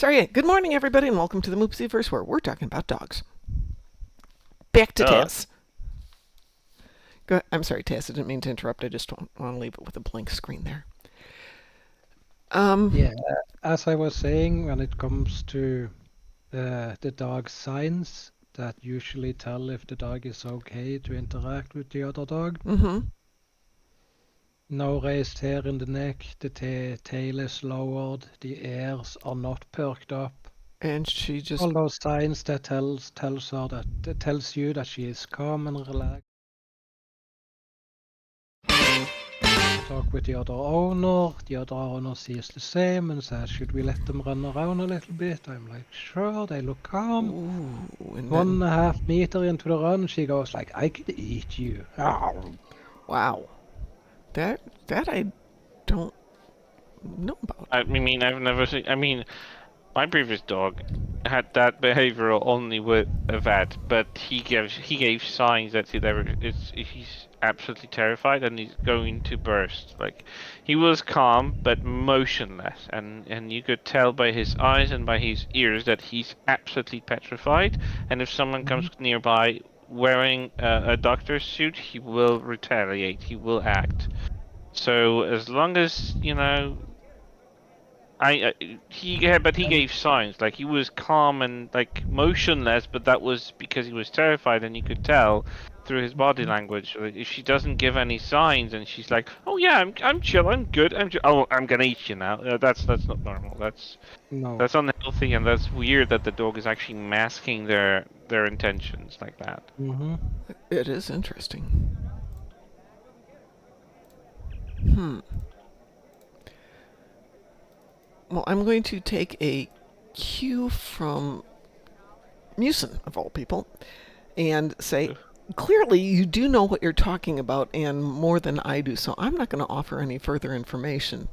Sorry, good morning, everybody, and welcome to the Moopsyverse, where we're talking about dogs. Back to Duh. Taz. I'm sorry, Taz, I didn't mean to interrupt. I just want to leave it with a blank screen there. Um, Yeah, as I was saying, when it comes to the dog signs that usually tell if the dog is okay to interact with the other dog. mm-hmm. No raised hair in the neck, the tail is lowered, the ears are not perked up. And she just, All those signs that tells you that she is calm and relaxed. Talk with the other owner sees the same and says, should we let them run around a little bit? I'm like, sure, they look calm. ooh, and One then, and a half meter into the run, she goes like, I could eat you. Arr. wow, that I don't know about. I mean, I've never seen. I mean, my previous dog had that behavior only with a vet, but he gave signs that he's absolutely terrified and he's going to burst. Like he was calm but motionless, and you could tell by his eyes and by his ears that he's absolutely petrified. And if someone Mhm. comes nearby wearing a doctor's suit, he will retaliate. He will act. So as long as but he And gave signs like he was calm and like motionless, but that was because he was terrified, and you could tell through his body mhm. language. Like, if she doesn't give any signs, and she's like, "Oh yeah, I'm chill, I'm good, oh, I'm gonna eat you now." That's not normal. No. That's unhealthy, and that's weird that the dog is actually masking their intentions like that. Hmm. It is interesting. Hmm. Well, I'm going to take a cue from Musin, of all people, and say, clearly you do know what you're talking about and more than I do, so I'm not going to offer any further information.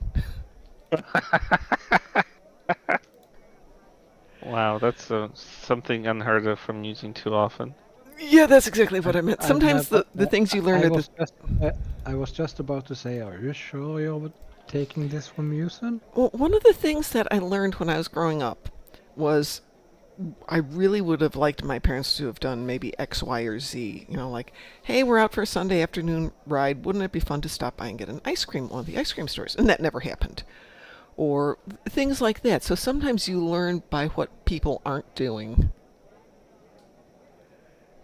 Wow, that's something unheard of from using too often. Yeah, that's exactly what I meant. I Sometimes never. the things you learn I are the. was just. I was just about to say, are you sure you're taking this from Musen? Well, one of the things that I learned when I was growing up was I really would have liked my parents to have done maybe X, Y, or Z. You know, like, hey, we're out for a Sunday afternoon ride. Wouldn't it be fun to stop by and get an ice cream at one of the ice cream stores? And that never happened. Or things like that. So sometimes you learn by what people aren't doing.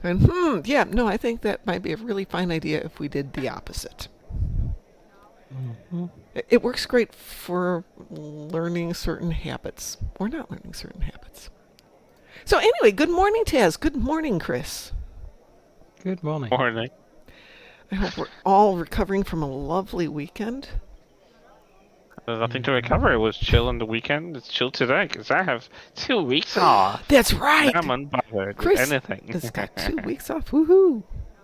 And yeah, no, I think that might be a really fine idea if we did the opposite. Hmm. It works great for learning certain habits or not learning certain habits. So anyway, good morning, Taz. Good morning, Chris. Good morning. Morning. I hope we're all recovering from a lovely weekend. There's nothing to Hmm. recover. It was chill on the weekend. It's chill today because I have 2 weeks off. That's And I'm right. unbothered with Chris anything. has got 2 weeks off. Woohoo.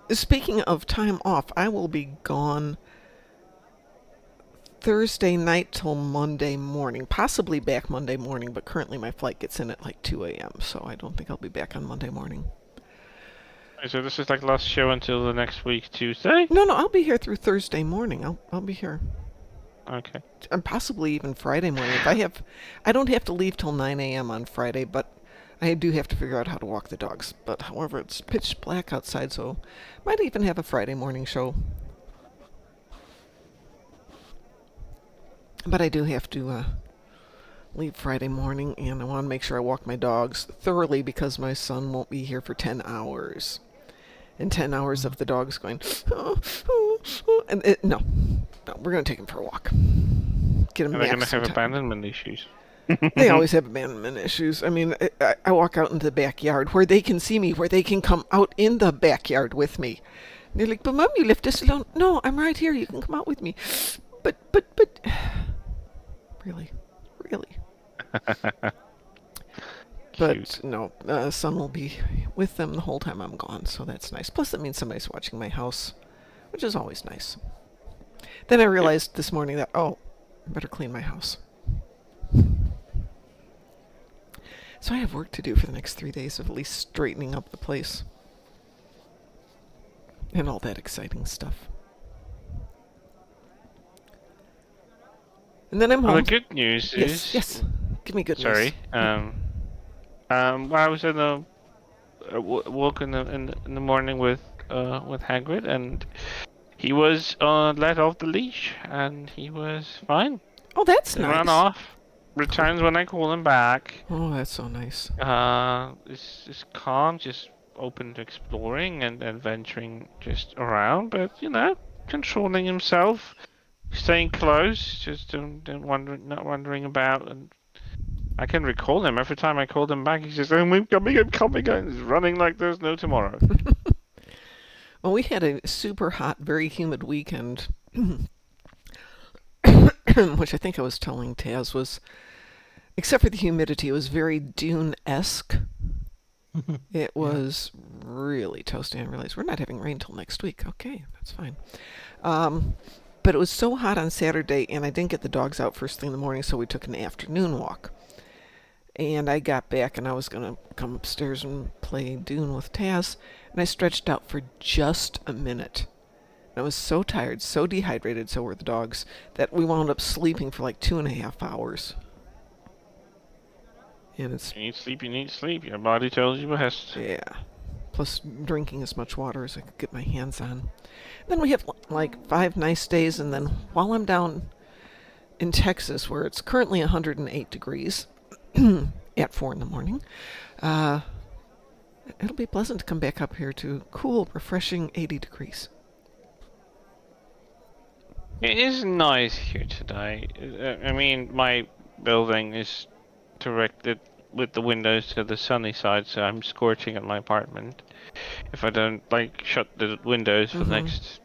Speaking of time off, I will be gone Thursday night till Monday morning, possibly back Monday morning, but currently my flight gets in at like 2 a.m., so I don't think I'll be back on Monday morning. So this is like last show until the next week, Tuesday? No, no, I'll be here through Thursday morning. I'll be here. Okay. And possibly even Friday morning. I don't have to leave till 9 a.m. on Friday, but I do have to figure out how to walk the dogs. But however, it's pitch black outside, so might even have a Friday morning show. But I do have to leave Friday morning, and I want to make sure I walk my dogs thoroughly because my son won't be here for 10 hours. And 10 hours of the dogs going, oh, oh, oh, and no, we're going to take him for a walk. Get him And they're back gonna have sometime. abandonment issues. They always have abandonment issues. I mean, I walk out into the backyard where they can see me, where they can come out in the backyard with me. And they're like, but Mom, you left us alone. No, I'm right here. You can come out with me. But, really, really. But Cute. no, son will be with them the whole time I'm gone, so that's nice. Plus, that means somebody's watching my house, which is always nice. Then I Good. realized this morning that, oh, I better clean my house. So I have work to do for the next 3 days of at least straightening up the place and all that exciting stuff. And then I'm Well, the home. good news Yes, is yes. Give me good news. Sorry. I was in a walk in the morning with Hagrid, and he was let off the leash, and he was fine. Oh, that's He ran nice. off. Returns when I call him back. Oh, that's so nice. Is calm, just open to exploring and venturing just around, but controlling himself, staying close, just don't wondering, not wandering about. And I can recall him every time I called him back. He says, I'm coming," and he's running like there's no tomorrow. Well, we had a super hot, very humid weekend, which I think I was telling Taz was, except for the humidity, it was very Dune-esque. It was really toasty. I realized we're not having rain till next week. Okay, that's fine. But it was so hot on Saturday, and I didn't get the dogs out first thing in the morning, so we took an afternoon walk. And I got back, and I was going to come upstairs and play Dune with Taz, and I stretched out for just a minute. I was so tired, so dehydrated, so were the dogs, that we wound up sleeping for like 2.5 hours. And it's, You need sleep. Your body tells you best. yeah. Plus drinking as much water as I could get my hands on. Then we have like 5 nice days, and then while I'm down in Texas, where it's currently 108 degrees at 4 in the morning, it'll be pleasant to come back up here to cool, refreshing 80 degrees. It is nice here today. I mean, my building is directed with the windows to the sunny side, so I'm scorching at my apartment. If I don't shut the windows for the next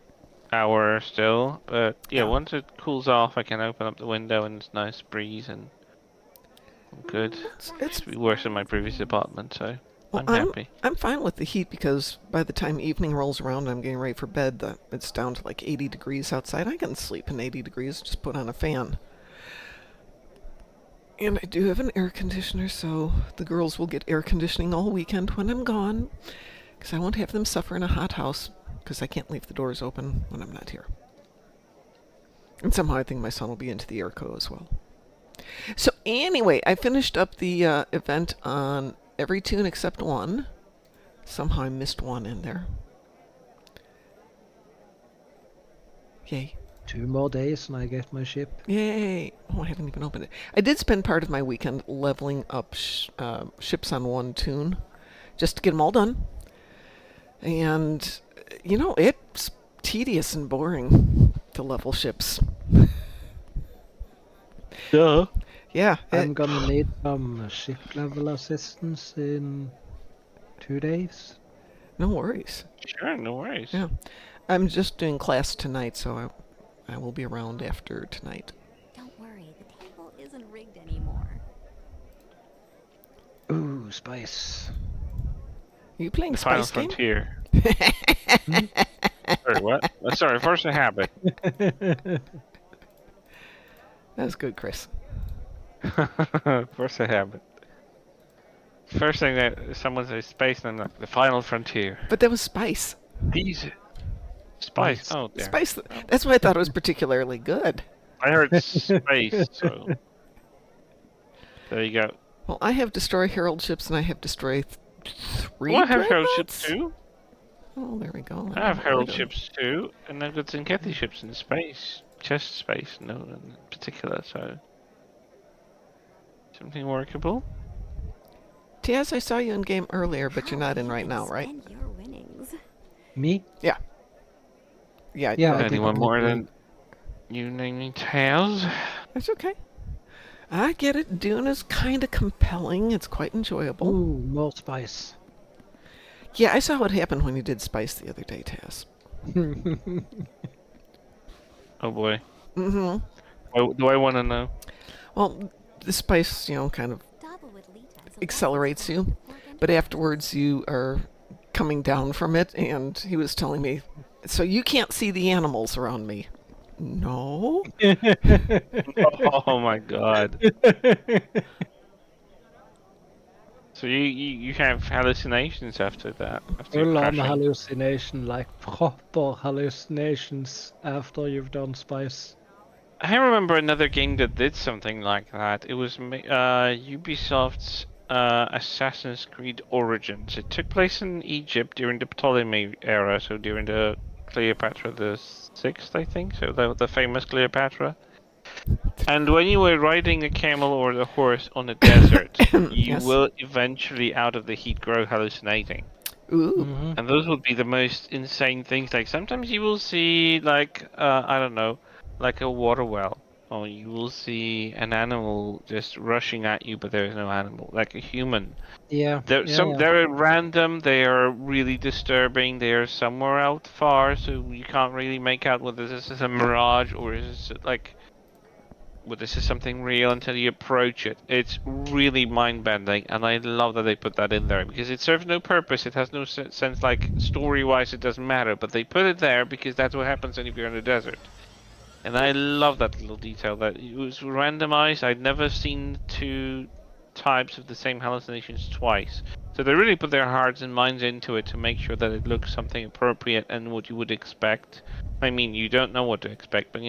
hour still, but yeah, once it cools off, I can open up the window and it's nice breeze and I'm good. It's to be worse than my previous apartment, so Well, I'm happy. I'm fine with the heat because by the time evening rolls around and I'm getting ready for bed, it's down to like 80 degrees outside. I can sleep in 80 degrees, just put on a fan. And I do have an air conditioner, so the girls will get air conditioning all weekend when I'm gone, because I won't have them suffer in a hot house, because I can't leave the doors open when I'm not here. And somehow I think my son will be into the airco as well. So anyway, I finished up the event on every tune except one. Somehow I missed one in there. Yay. 2 more days and I get my ship. Yay! Oh, I haven't even opened it. I did spend part of my weekend leveling up ships on one tune, just to get them all done. And, it's tedious and boring to level ships. Duh. Yeah. I'm gonna need some ship level assistance in 2 days. No worries. Sure, no worries. Yeah. I'm just doing class tonight, so I will be around after tonight. Don't worry, the table isn't rigged anymore. Ooh, spice. Are you playing Final Spice Game? Frontier. Sorry, what? Sorry, Force of Habit. That's good, Chris. Force of Habit. First thing that someone says space, and I'm like, the Final Frontier. But that was Spice. These Spice. Oh, there. Spice. That's why I thought it was particularly good. I heard space, so there you go. Well, I have Destroy Herald ships, and I have Destroy 3 Well, I have Herald dreadnoughts? ships too. Oh, there we go. I have Herald ships too, and I've got Zinkethi ships in space. Just space, no in particular, so something workable. Taz, I saw you in game earlier, but you're not in right now, right? Spend your winnings. Me? Yeah. Yeah, I Anyone think more I'm than you naming Tails? That's okay. I get it. Dune is kind of compelling. It's quite enjoyable. Ooh, more spice. Yeah, I saw what happened when you did Spice the other day, Taz. Oh boy. Mm-hmm. Do I want to know? Well, the Spice, kind of Dabble with Lita, accelerates you, but afterwards you are coming down from it, and he was telling me, so you can't see the animals around me. No. Oh my god. So you have hallucinations after that? After Full on crashing? hallucination, like proper hallucinations after you've done spice. I remember another game that did something like that. It was Ubisoft's Assassin's Creed Origins. It took place in Egypt during the Ptolemy era, so during the Cleopatra the Sixth, I think. So the famous Cleopatra. And when you were riding a camel or the horse on a desert, you Yes. will eventually, out of the heat, grow hallucinating. Ooh. Mm-hmm. And those would be the most insane things. Like sometimes you will see like I don't know, like a water well, or you will see an animal just rushing at you, but there is no animal, like a human. Yeah, yeah, yeah. They're random. They are really disturbing. They are somewhere out far, so you can't really make out whether this is a mirage or is this like well, this is something real until you approach it. It's really mind-bending, and I love that they put that in there because it serves no purpose. It has no sense, like story-wise, it doesn't matter. But they put it there because that's what happens if you're in the desert. And I love that little detail that it was randomized. I'd never seen two types of the same hallucinations twice. So they really put their hearts and minds into it to make sure that it looks something appropriate and what you would expect. I mean, you don't know what to expect, but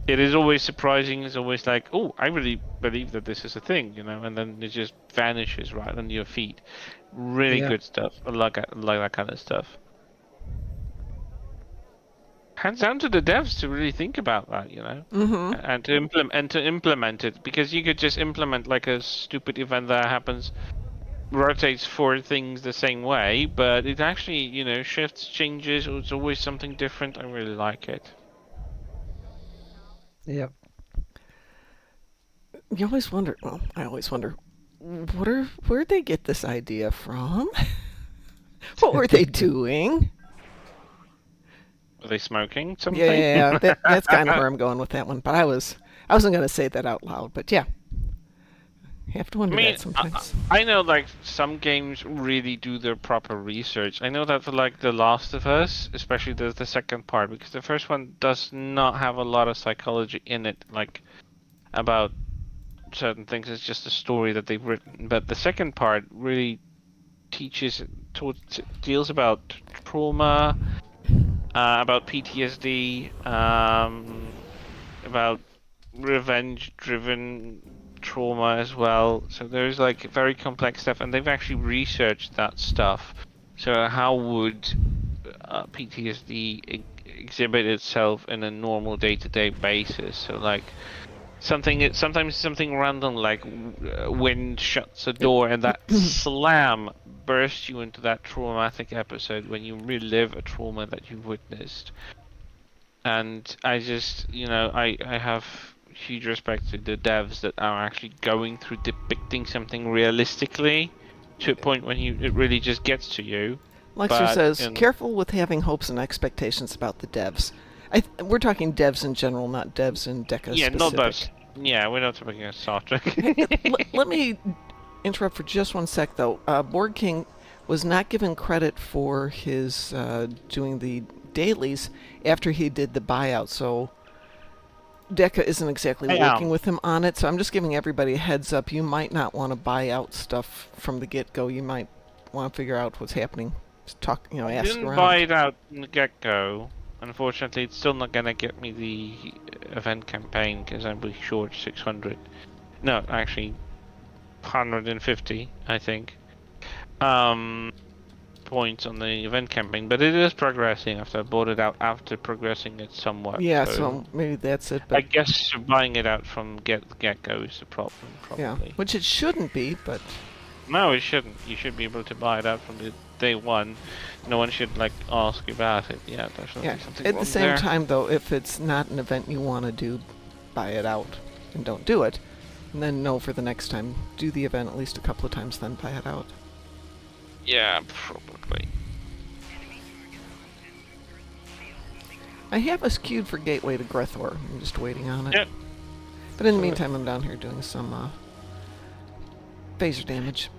it is always surprising. It's always like, oh, I really believe that this is a thing, and then it just vanishes right under your feet. Really Yeah. good stuff. I like that kind of stuff. Hands down to the devs to really think about that, Mm-hmm. and to implement it because you could just implement like a stupid event that happens, rotates four things the same way, but it actually, shifts, changes. It's always something different. I really like it. Yeah. You always wonder. Well, I always wonder. Where'd they get this idea from? What were they doing? Are they smoking something? Yeah, that's kind of where I'm going with that one. But I wasn't going to say that out loud. But yeah, you have to I wonder mean, that sometimes. I know like some games really do their proper research. I know that for like The Last of Us, especially the second part, because the first one does not have a lot of psychology in it, like about certain things. It's just a story that they've written. But the second part really teaches, deals about trauma, about PTSD, about revenge-driven trauma as well. So there's like very complex stuff, and they've actually researched that stuff. So how would PTSD exhibit itself in a normal day-to-day basis? So like sometimes something random like wind shuts a door, and that slam bursts you into that traumatic episode when you relive a trauma that you witnessed. And I just, I have huge respect to the devs that are actually going through depicting something realistically to a point when it really just gets to you. Lexer But says, careful with having hopes and expectations about the devs. We're talking devs in general, not devs in Deca yeah, not specific. devs. Yeah, we're not talking about Star Trek. Hey, let me interrupt for just one sec, though. Board King was not given credit for his doing the dailies after he did the buyout, so Deca isn't exactly I working am. with him on it. So I'm just giving everybody a heads up. You might not want to buy out stuff from the get-go. You might want to figure out what's happening. Just talk, I ask didn't buy around. it out from the get-go. Unfortunately, it's still not gonna get me the event campaign because I'm short 600. No, actually, 150, I think. Points on the event campaign, but it is progressing after I bought it out after progressing it somewhat. Yeah, So so maybe that's it. I But guess buying it out from get-go is the problem, yeah, probably. which it shouldn't be. But No, it shouldn't. You should be able to buy it out from the day one. No one should like ask you about it. Yeah, definitely yeah, something at wrong the same there. time, though, if it's not an event you want to do, buy it out and don't do it. And then know for the next time, do the event at least a couple of times, then buy it out. Yeah, probably. I have us queued for Gateway to Grethor. I'm just waiting on it. Yep. But in the meantime, I'm down here doing some phaser damage.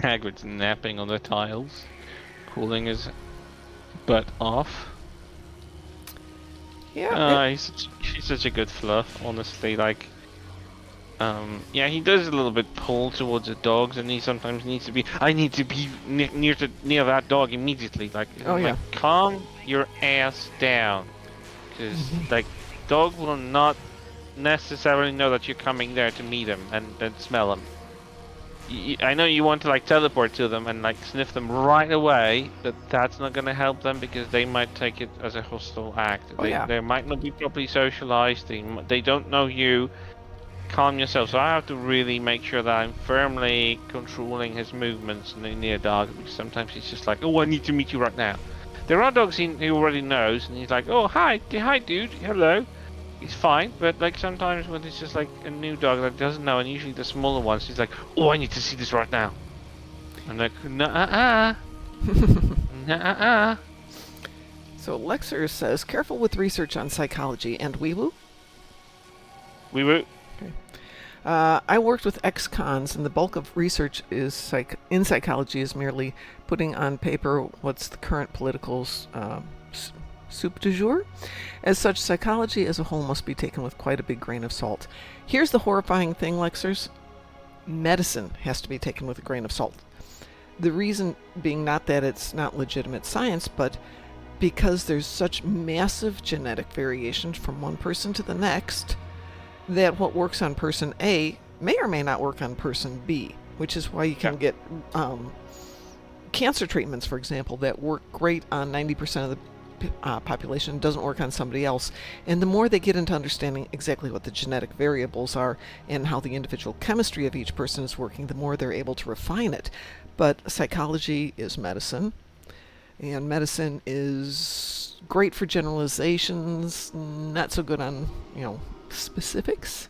Hagrid's napping on the tiles, cooling his butt off. Yeah, He's such a good fluff, honestly. Like, yeah, he does a little bit pull towards the dogs, and he sometimes needs to be. I need to be near that dog immediately. Like, Oh, I'm yeah. like, calm your ass down, because like, dog will not necessarily know that you're coming there to meet them and then smell them. I know you want to like teleport to them and like sniff them right away, but that's not going to help them because they might take it as a hostile act. Oh yeah. They might not be properly socialized. They don't know you. Calm yourself. So I have to really make sure that I'm firmly controlling his movements near dog, because sometimes he's just like, oh, I need to meet you right now. There are dogs he already knows, and he's like, oh, hi, dude, hello. He's fine, but like sometimes when it's just like a new dog that doesn't know, and usually the smaller ones, he's like, oh, I need to see this right now. I'm like, nah, nah. So Lexer says, careful with research on psychology and wee-woo. We were. I worked with ex-cons, and the bulk of research is in psychology is merely putting on paper what's the current political soup du jour. As such, psychology as a whole must be taken with quite a big grain of salt. Here's the horrifying thing, Lexers. Medicine has to be taken with a grain of salt. The reason being not that it's not legitimate science, but because there's such massive genetic variations from one person to the next, that what works on person A may or may not work on person B, which is why you can get cancer treatments, for example, that work great on 90% of the population, doesn't work on somebody else. And the more they get into understanding exactly what the genetic variables are and how the individual chemistry of each person is working, the more they're able to refine it. But psychology is medicine, and medicine is great for generalizations, not so good on, specifics.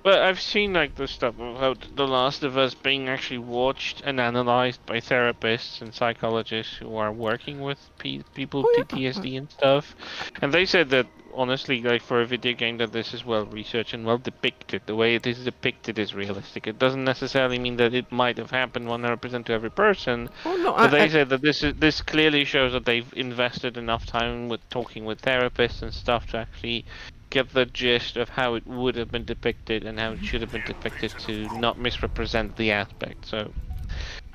Well, I've seen like the stuff about The Last of Us being actually watched and analyzed by therapists and psychologists who are working with people with PTSD and stuff, and they said that honestly, like for a video game, that this is well researched and well depicted. The way it is depicted is realistic. It doesn't necessarily mean that it might have happened 100% to every person. Oh no, But they said that this clearly shows that they've invested enough time with talking with therapists and stuff to actually get the gist of how it would have been depicted and how it should have been depicted to not misrepresent the aspect. So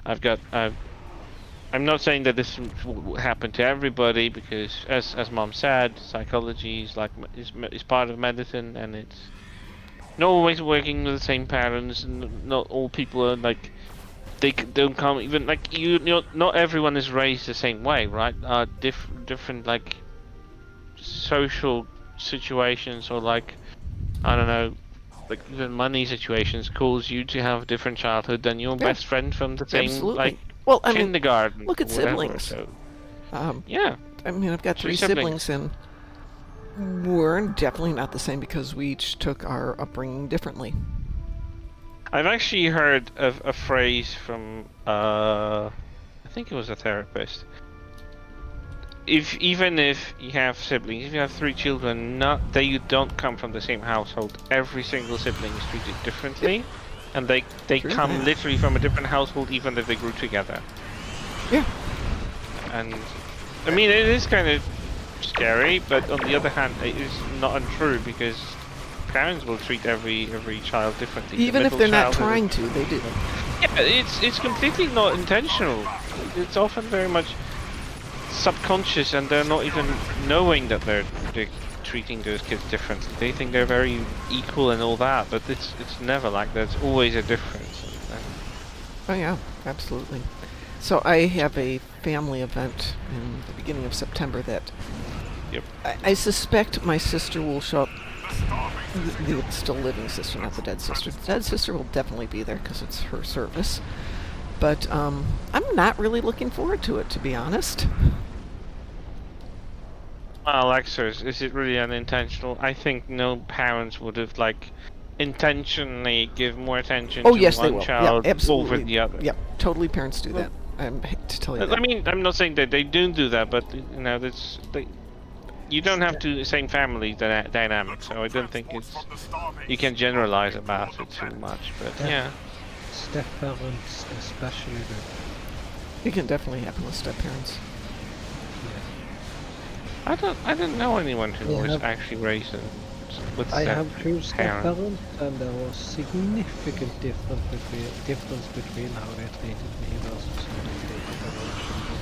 I'm not saying that this will happen to everybody, because as Mom said, psychology is part of medicine, and it's not always working with the same patterns, and not all people are like they don't come even like not everyone is raised the same way, right? Different like social situations, or like I don't know, like even money situations cause you to have a different childhood than your best friend from the same absolutely. Well, I mean, kindergarten. look at or whatever. siblings. So, Yeah. I mean, I've got three siblings, and we're definitely not the same because we each took our upbringing differently. I've actually heard of a phrase from I think it was a therapist. Even if you have siblings, if you have 3 children, not that you don't come from the same household, every single sibling is treated differently, and they come literally from a different household, even if they grew together. Yeah. And I mean, it is kind of scary, but on the other hand, it is not untrue, because parents will treat every child differently. Even if they're not trying to, they do. Yeah, it's completely not intentional. It's often very much subconscious, and they're not even knowing that they're treating those kids differently. They think they're very equal and all that, but it's never like that. It's always a difference. Oh yeah, absolutely. So I have a family event in the beginning of September that I suspect my sister will show up. The still living sister, not the dead sister. The dead sister will definitely be there because it's her service. But I'm not really looking forward to it, to be honest. Well, Alexis, is it really unintentional? I think no parents would have intentionally give more attention to one child over the other. Yep, totally. Parents do that. I hate to tell you that. I mean, I'm not saying that they don't do that, but you don't have the same family dynamic, so I don't think you can generalize about it too much. But yeah. Step parents especially do. It can definitely happen with step parents. Yeah. I don't know anyone who was actually raised with step I have 2 step parents, and there was significant difference between how they treated me versus how they treated the relationship.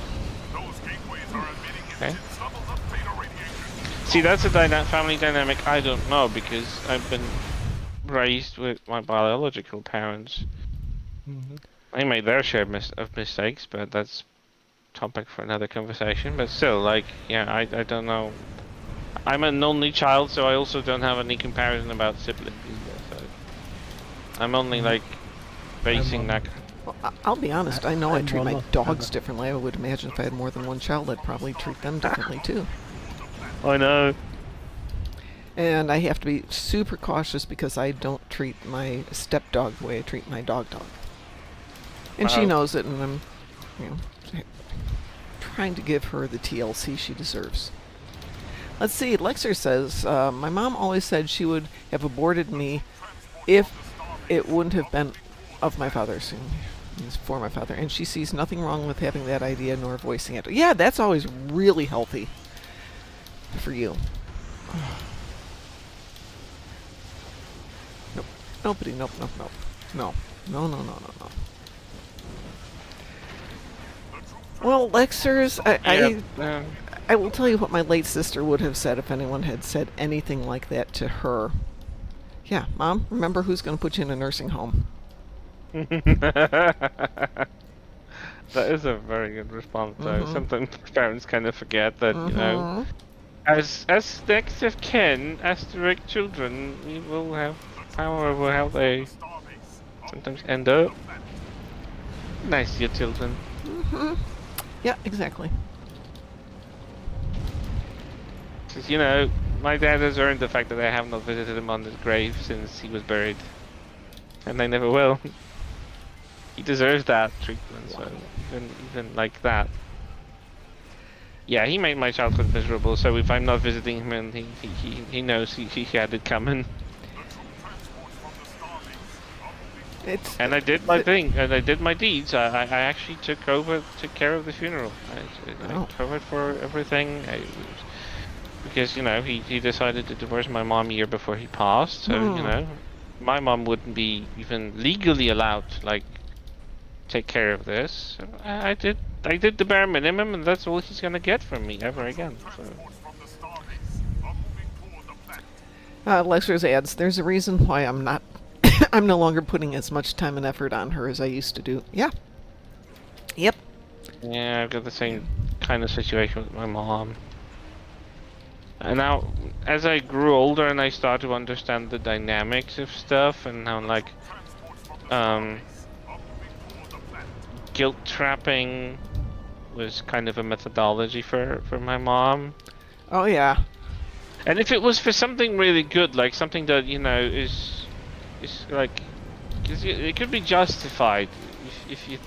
Okay. See, that's a family dynamic I don't know because I've been raised with my biological parents. Mm-hmm. They made their share of mistakes, but that's topic for another conversation. But still, like, yeah, I don't know. I'm an only child, so I also don't have any comparison about siblings either. So I'm only like basing I'm that. Well, I'll be honest. I know I I'm treat one my of dogs the- differently. I would imagine if I had more than one child, I'd probably treat them differently too. I know. And I have to be super cautious because I don't treat my stepdog the way I treat my dog. And she Wow. knows it, and I'm, you know, trying to give her the TLC she deserves. Let's see. Lexer says, my mom always said she would have aborted me if it wouldn't have been of my father's. It's for my father. And she sees nothing wrong with having that idea nor voicing it. Yeah, that's always really healthy for you. Nope. Nobody. Nope. Nope. Nope. No. No. No. No. No. No. Well, Lexers, I will tell you what my late sister would have said if anyone had said anything like that to her. Yeah, Mom, remember who's going to put you in a nursing home? That is a very good response. Though sometimes parents kind of forget that you know, as next of kin, as direct children, we will have power over how they sometimes end up. Nice, your children. Yeah, exactly. Because, you know, my dad has earned the fact that I have not visited him on his grave since he was buried. And I never will. He deserves that treatment, so even like that. Yeah, he made my childhood miserable, so if I'm not visiting him, and he knows he had it coming. And I did my thing, and I did my deeds. I actually took care of the funeral. I covered for everything. Because, you know, he decided to divorce my mom a year before he passed, so, you know, my mom wouldn't be even legally allowed to, like, take care of this. So I did the bare minimum, and that's all he's gonna get from me ever again. So. Lexer's adds, there's a reason why I'm not, I'm no longer putting as much time and effort on her as I used to do. Yeah. Yep. Yeah, I've got the same kind of situation with my mom. And now, as I grew older and I started to understand the dynamics of stuff and how, like, guilt trapping was kind of a methodology for my mom. Oh, yeah. And if it was for something really good, like something that, you know, is like, it could be justified if you,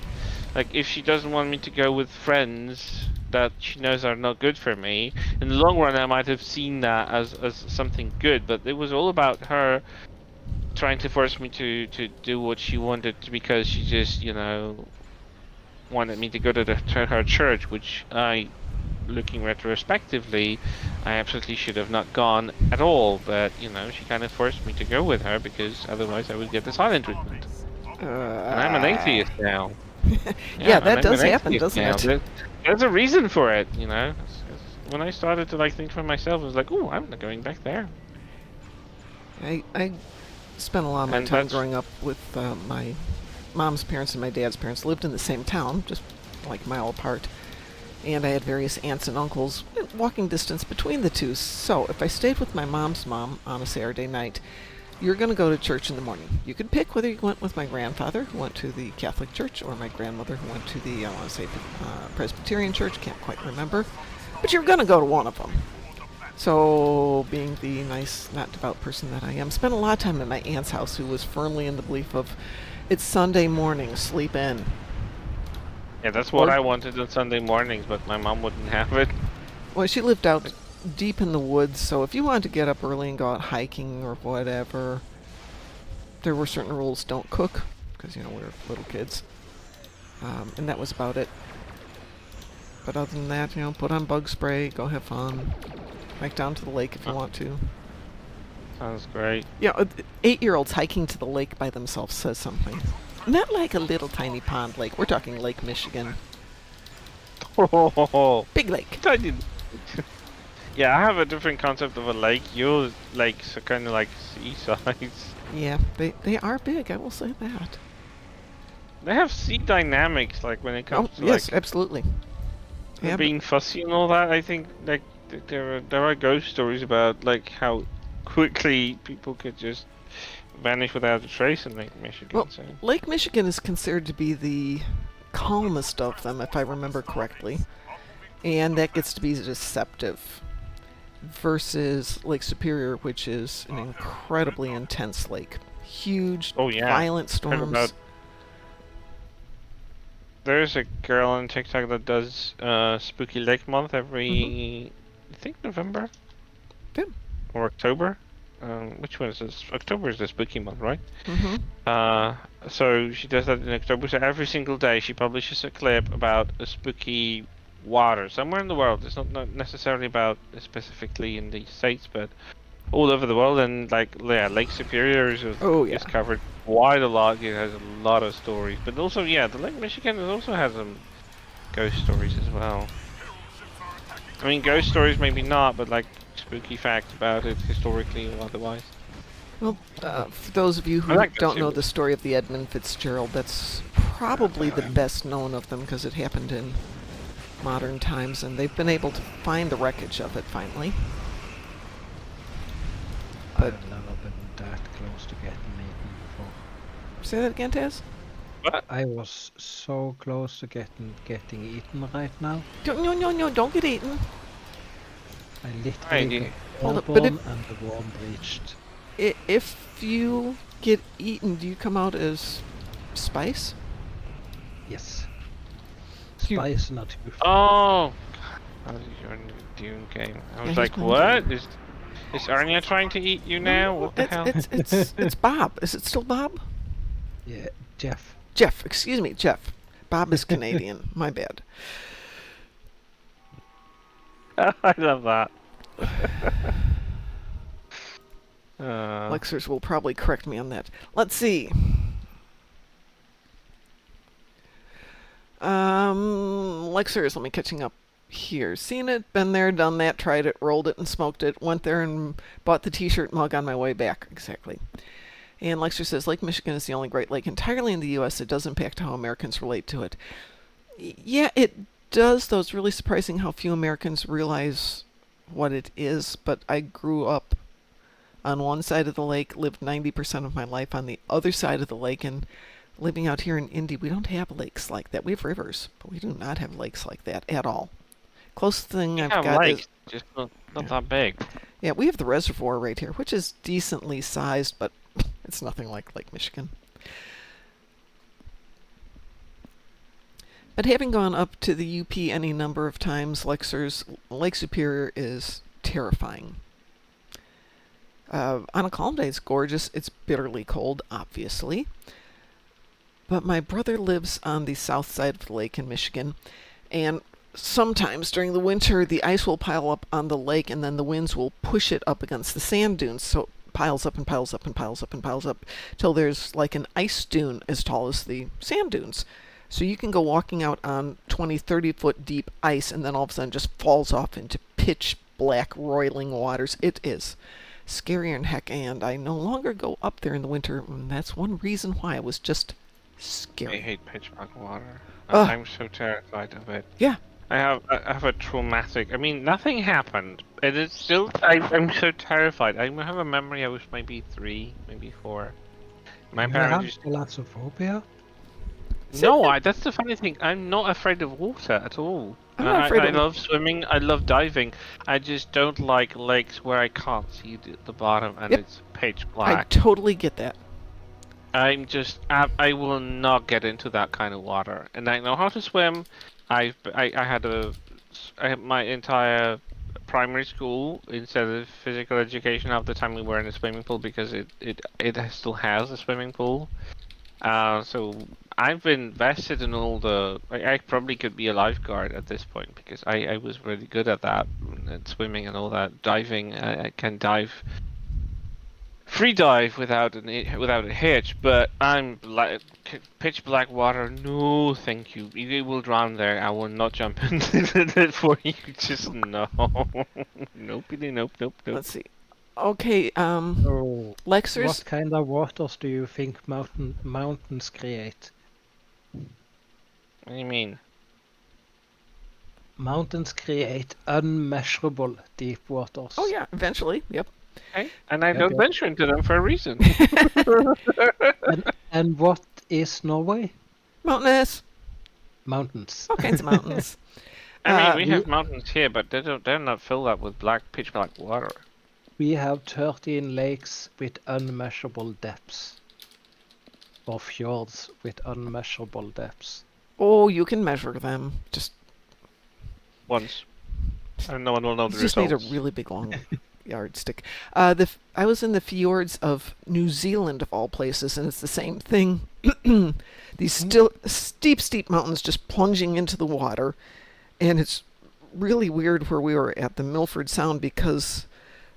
like, if she doesn't want me to go with friends that she knows are not good for me, in the long run I might have seen that as something good, but it was all about her trying to force me to do what she wanted because she just, you know, wanted me to go to her church, which looking retrospectively, I absolutely should have not gone at all, but, you know, she kind of forced me to go with her because otherwise I would get the silent treatment. And I'm an atheist now. Yeah, that I'm does an happen, atheist doesn't now. it? There's a reason for it, you know. When I started to, like, think for myself, I was like, oh, I'm not going back there. I spent a lot of my And time that's- growing up with my mom's parents and my dad's parents lived in the same town, just like a mile apart. And I had various aunts and uncles, walking distance between the two. So if I stayed with my mom's mom on a Saturday night, you're going to go to church in the morning. You could pick whether you went with my grandfather, who went to the Catholic Church, or my grandmother, who went to the, I want to say, Presbyterian Church. Can't quite remember. But you're going to go to one of them. So, being the nice, not devout person that I am, spent a lot of time at my aunt's house, who was firmly in the belief of, it's Sunday morning, sleep in. Yeah, that's what Or- I wanted on Sunday mornings, but my mom wouldn't have it. Well, she lived out deep in the woods, so if you wanted to get up early and go out hiking or whatever, there were certain rules. Don't cook, because, you know, we're little kids. And that was about it. But other than that, you know, put on bug spray, go have fun. Hike down to the lake if you want to. Sounds great. Yeah, 8-year-olds hiking to the lake by themselves says something. Not like a little tiny pond lake. We're talking Lake Michigan. Oh, Big lake. I didn't. Yeah, I have a different concept of a lake. Your lakes are kind of like sea size. Yeah, they are big. I will say that. They have sea dynamics, like when it Oh comes to yes, like absolutely. Yeah, but being fussy and all that. I think like there are ghost stories about like how quickly people could just vanish without a trace in Lake well, Michigan. So Lake Michigan is considered to be the calmest of them, if I remember correctly, and that gets to be deceptive. Versus Lake Superior, which is an incredibly intense lake. Huge, oh yeah, violent heard about. storms. There's a girl on TikTok that does Spooky Lake Month Hmm. every, I think November Good. or October. Which one is this? October is the spooky month, right? Hmm. Uh, so she does that in October. So every single day she publishes a clip about a spooky water somewhere in the world. It's not necessarily about specifically in the States, but all over the world. And like, yeah, Lake Superior Oh is yeah. covered quite a lot. It has a lot of stories, but also, yeah, the Lake Michigan also has some ghost stories as well. I mean, ghost stories maybe not, but like spooky facts about it historically or otherwise. Well, for those of you I who like that don't know too. the story of the Edmund Fitzgerald, that's probably the best known of them because it happened in modern times, and they've been able to find the wreckage of it finally. But I've never been that close to getting eaten before. say that again, Taz. But I was so close to getting eaten right now. No, don't get eaten. I I literally do. got Hold up, but airborne and the worm breached. if you get eaten, do you come out as spice? Yes. You, Spice not too Oh, God, you're in the Dune game. I yeah, was he's like, playing Dune. what? Is Arnya trying to eat you No, now? no, What the it's hell? it's it's it's Bob. Is it still Bob? Yeah, Jeff. Jeff, excuse me, Jeff. Bob is Canadian. My bad. I love that. Uh, Lexers will probably correct me on that. Let's see. Lexers, let me catching up here. Seen it, been there, done that, tried it, rolled it and smoked it, went there and bought the t-shirt mug on my way back. Exactly. And Lexer says Lake Michigan is the only Great Lake entirely in the U.S. that does impact how Americans relate to it. Yeah, it does, though it's really surprising how few Americans realize what it is. But I grew up on one side of the lake, lived 90% of my life on the other side of the lake, and living out here in Indy, we don't have lakes like that. We have rivers, but we do not have lakes like that at all. Closest thing we I've have got is, lakes, just not yeah, that big. yeah, we have the reservoir right here, which is decently sized, but it's nothing like Lake Michigan. But having gone up to the UP any number of times, Lake Superior is terrifying. On a calm day, it's gorgeous. It's bitterly cold, obviously. But my brother lives on the south side of the lake in Michigan, and sometimes during the winter, the ice will pile up on the lake, and then the winds will push it up against the sand dunes. So it piles up and piles up and piles up and piles up till there's like an ice dune as tall as the sand dunes. So you can go walking out on 20, 30-foot deep ice, and then all of a sudden just falls off into pitch black, roiling waters. It is scarier than heck, and I no longer go up there in the winter, and that's one reason why it was just I scary. hate pitch black water. Ugh, I'm so terrified of it. yeah. I have a traumatic. I mean, nothing happened. It is still. I'm so terrified. I have a memory. I was maybe 3, maybe 4. Do My you parents have used. thalassophobia? Say it No, again. that's the funny thing. I'm not afraid of water at all. I'm not afraid I of. love swimming. I love diving. I just don't like lakes where I can't see the bottom and Yep, it's pitch I black. totally get that. I will not get into that kind of water. And I know how to swim. I had my entire primary school, instead of physical education, half the time we were in a swimming pool because it still has a swimming pool. So I've invested in all the. I probably could be a lifeguard at this point because I was really good at that, at swimming and all that. Diving, I can dive free dive without a hitch, but pitch black water. No, thank you. You will drown there. I will not jump into it for you. Just no. Nope. Nope. Nope. Nope. Let's see. Okay, So, Lexers. what kind of waters do you think mountains create? What do you mean? Mountains create unmeasurable deep waters. Oh yeah, eventually. Yep. Okay. And I don't Okay. venture into them for a reason. And what is Norway? Mountainous. Mountains. All kinds of mountains. I mean, we we- have mountains here, but they're not filled up with pitch black water. We have 13 lakes with unmeasurable depths. Or fjords with unmeasurable depths. Oh, you can measure them. Just Once. And no one will know the you just need a results. really big long yardstick. I was in the fjords of New Zealand of all places, and it's the same thing. These still steep mountains just plunging into the water, and it's really weird where we were at the Milford Sound because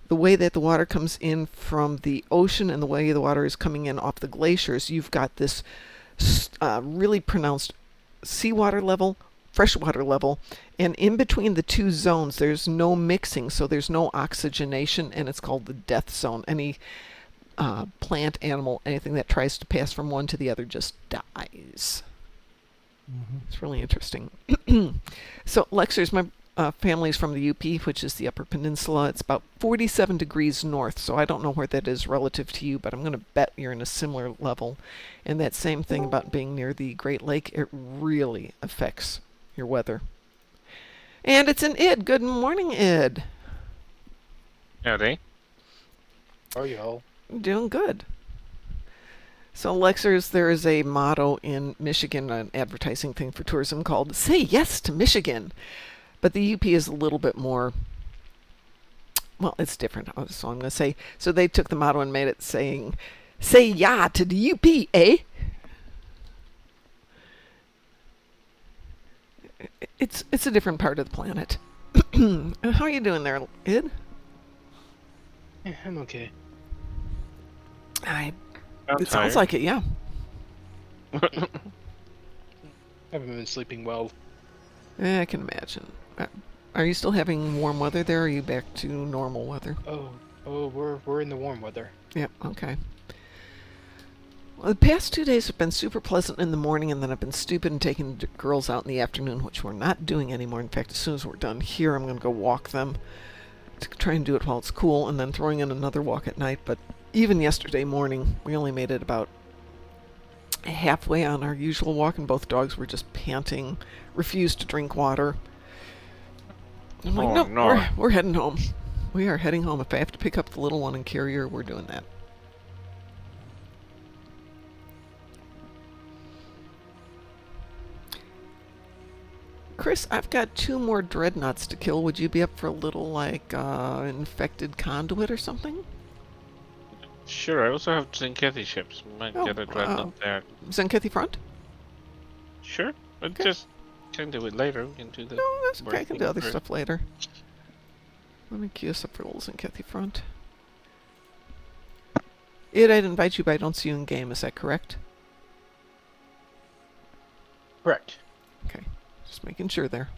the way that the water comes in from the ocean and the way the water is coming in off the glaciers, you've got this really pronounced seawater level, freshwater level, and in between the two zones there's no mixing, so there's no oxygenation, and it's called the death zone. Any plant, animal, anything that tries to pass from one to the other just dies. It's really interesting. So Lexers, my family's from the UP, which is the Upper Peninsula. It's about 47 degrees north, so I don't know where that is relative to you, but I'm going to bet you're in a similar level. And that same thing about being near the Great Lake, it really affects your weather. And it's an Id. Good morning, Id. Howdy. How are you all? Doing good. So, Lexers, there is a motto in Michigan, an advertising thing for tourism called "Say Yes to Michigan." But the UP is a little bit more, well, it's different. So I'm going to say, so they took the motto and made it saying, "Say ya to the UP, eh?" It's a different part of the planet. How are you doing there, Id? Yeah, I'm okay. It sounds like it, yeah. Haven't been sleeping well. I can imagine. Are you still having warm weather there, or are you back to normal weather? Oh, we're in the warm weather. Yep, okay. Well, the past 2 days have been super pleasant in the morning, and then I've been stupid and taking the girls out in the afternoon, which we're not doing anymore. In fact, as soon as we're done here, I'm going to go walk them to try and do it while it's cool, and then throwing in another walk at night. But even yesterday morning, we only made it about halfway on our usual walk, and both dogs were just panting, refused to drink water. I'm like, Oh, nope, no. we're heading home. We are heading home. If I have to pick up the little one and carry her, we're doing that. Chris, I've got 2 more dreadnoughts to kill. Would you be up for a little, like, infected conduit or something? Sure, I also have Zinkethi ships. Might Oh, get a dreadnought there. Zenkethi Front? Sure, but Okay. just can do it later. We can do the. No, that's okay. I can do working other first. stuff later. Let me queue us up for little Zenkethi Front. I'd invite you, but I don't see you in game. Is that correct? Correct. Okay. Just making sure there.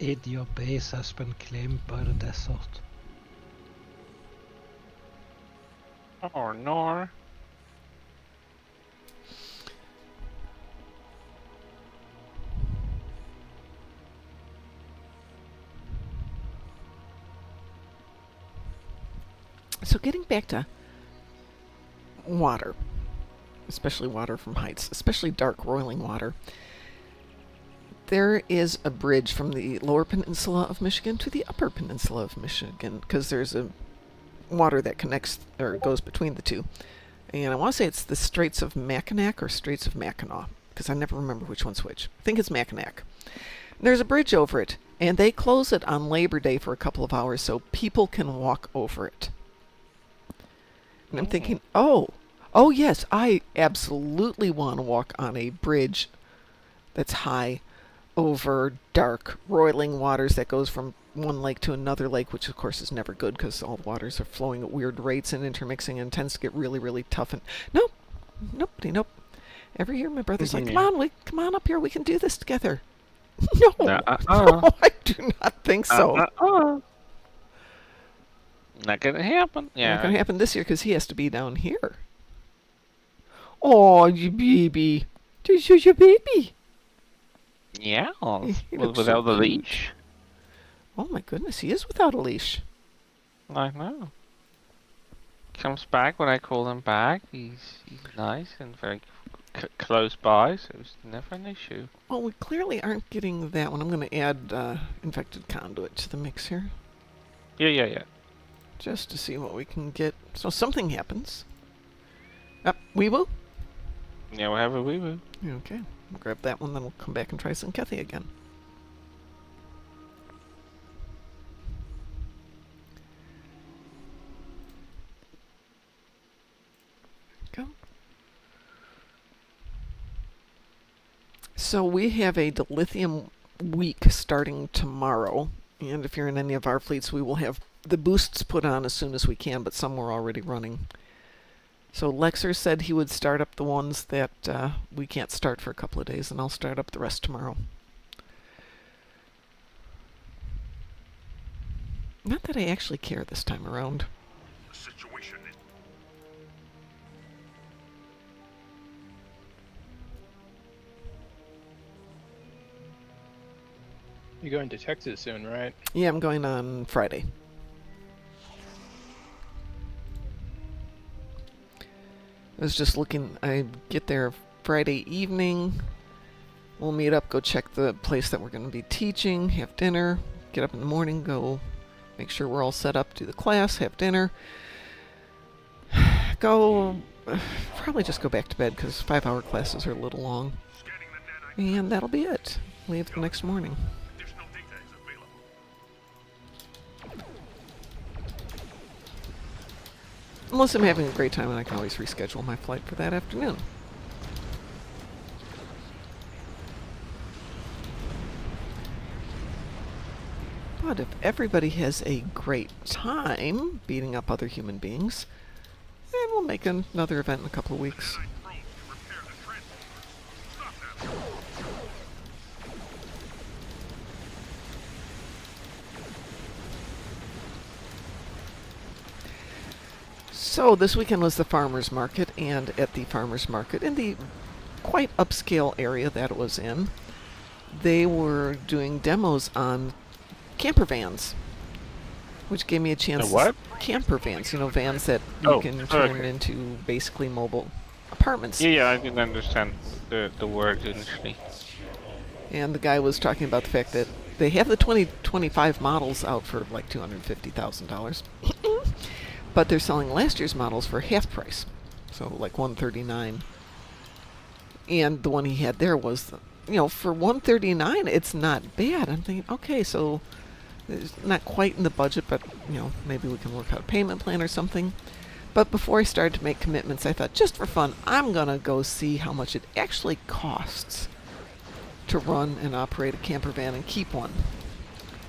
Id, your base has been claimed by the desert. Oh no. So getting back to water, especially water from heights, especially dark roiling water. There is a bridge from the lower peninsula of Michigan to the upper peninsula of Michigan because there's a water that connects or goes between the two. And I want to say it's the Straits of Mackinac or Straits of Mackinac because I never remember which one's which. I think it's Mackinac. There's a bridge over it, and they close it on Labor Day for a couple of hours so people can walk over it. And I'm thinking, oh yes, I absolutely want to walk on a bridge that's high over dark, roiling waters that goes from one lake to another lake, which of course is never good because all the waters are flowing at weird rates and intermixing and tends to get really, really tough. And nope, nope. Every year my brother's like, Yeah. come on up here, we can do this together. No, No, no, I do not think so. Not gonna happen. Not Yeah. going to happen this year because he has to be down here. Oh, you baby. This is your baby. Yeah. He looks so Without the cute. leash. Oh my goodness, he is without a leash. I know. Comes back when I call him back. He's nice and very close by, so it's never an issue. Well, we clearly aren't getting that one. I'm going to add infected conduit to the mix here Yeah. just to see what we can get. So something happens. Up, Weeble? Yeah, we'll have a wee woo. Okay, we'll grab that one, then we'll come back and try Zinkethy again. Go. So we have a dilithium week starting tomorrow, and if you're in any of our fleets, we will have the boosts put on as soon as we can, but some were already running. So Lexer said he would start up the ones that we can't start for a couple of days, and I'll start up the rest tomorrow. Not that I actually care this time around. You're going to Texas soon, right? Yeah, I'm going on Friday. I was just looking, I get there Friday evening. We'll meet up, go check the place that we're going to be teaching, have dinner, get up in the morning, go make sure we're all set up, do the class, have dinner. Go, probably just go back to bed because 5-hour classes are a little long. And that'll be it. Leave the next morning. Unless I'm having a great time and I can always reschedule my flight for that afternoon. But if everybody has a great time beating up other human beings, then we'll make another event in a couple of weeks. So this weekend was the farmers market, and at the farmers market, in the quite upscale area that it was in, they were doing demos on camper vans, which gave me a chance. The what? Camper vans, you know, vans that you Oh, can turn okay. into basically mobile apartments. Yeah, I didn't understand the word initially. And the guy was talking about the fact that they have the 2025 models out for like $250,000, but they're selling last year's models for half price, so like $139. And the one he had there was, you know, for $139, it's not bad. I'm thinking, okay, so it's not quite in the budget, but you know, maybe we can work out a payment plan or something. But before I started to make commitments, I thought, just for fun, I'm gonna go see how much it actually costs to run and operate a camper van and keep one.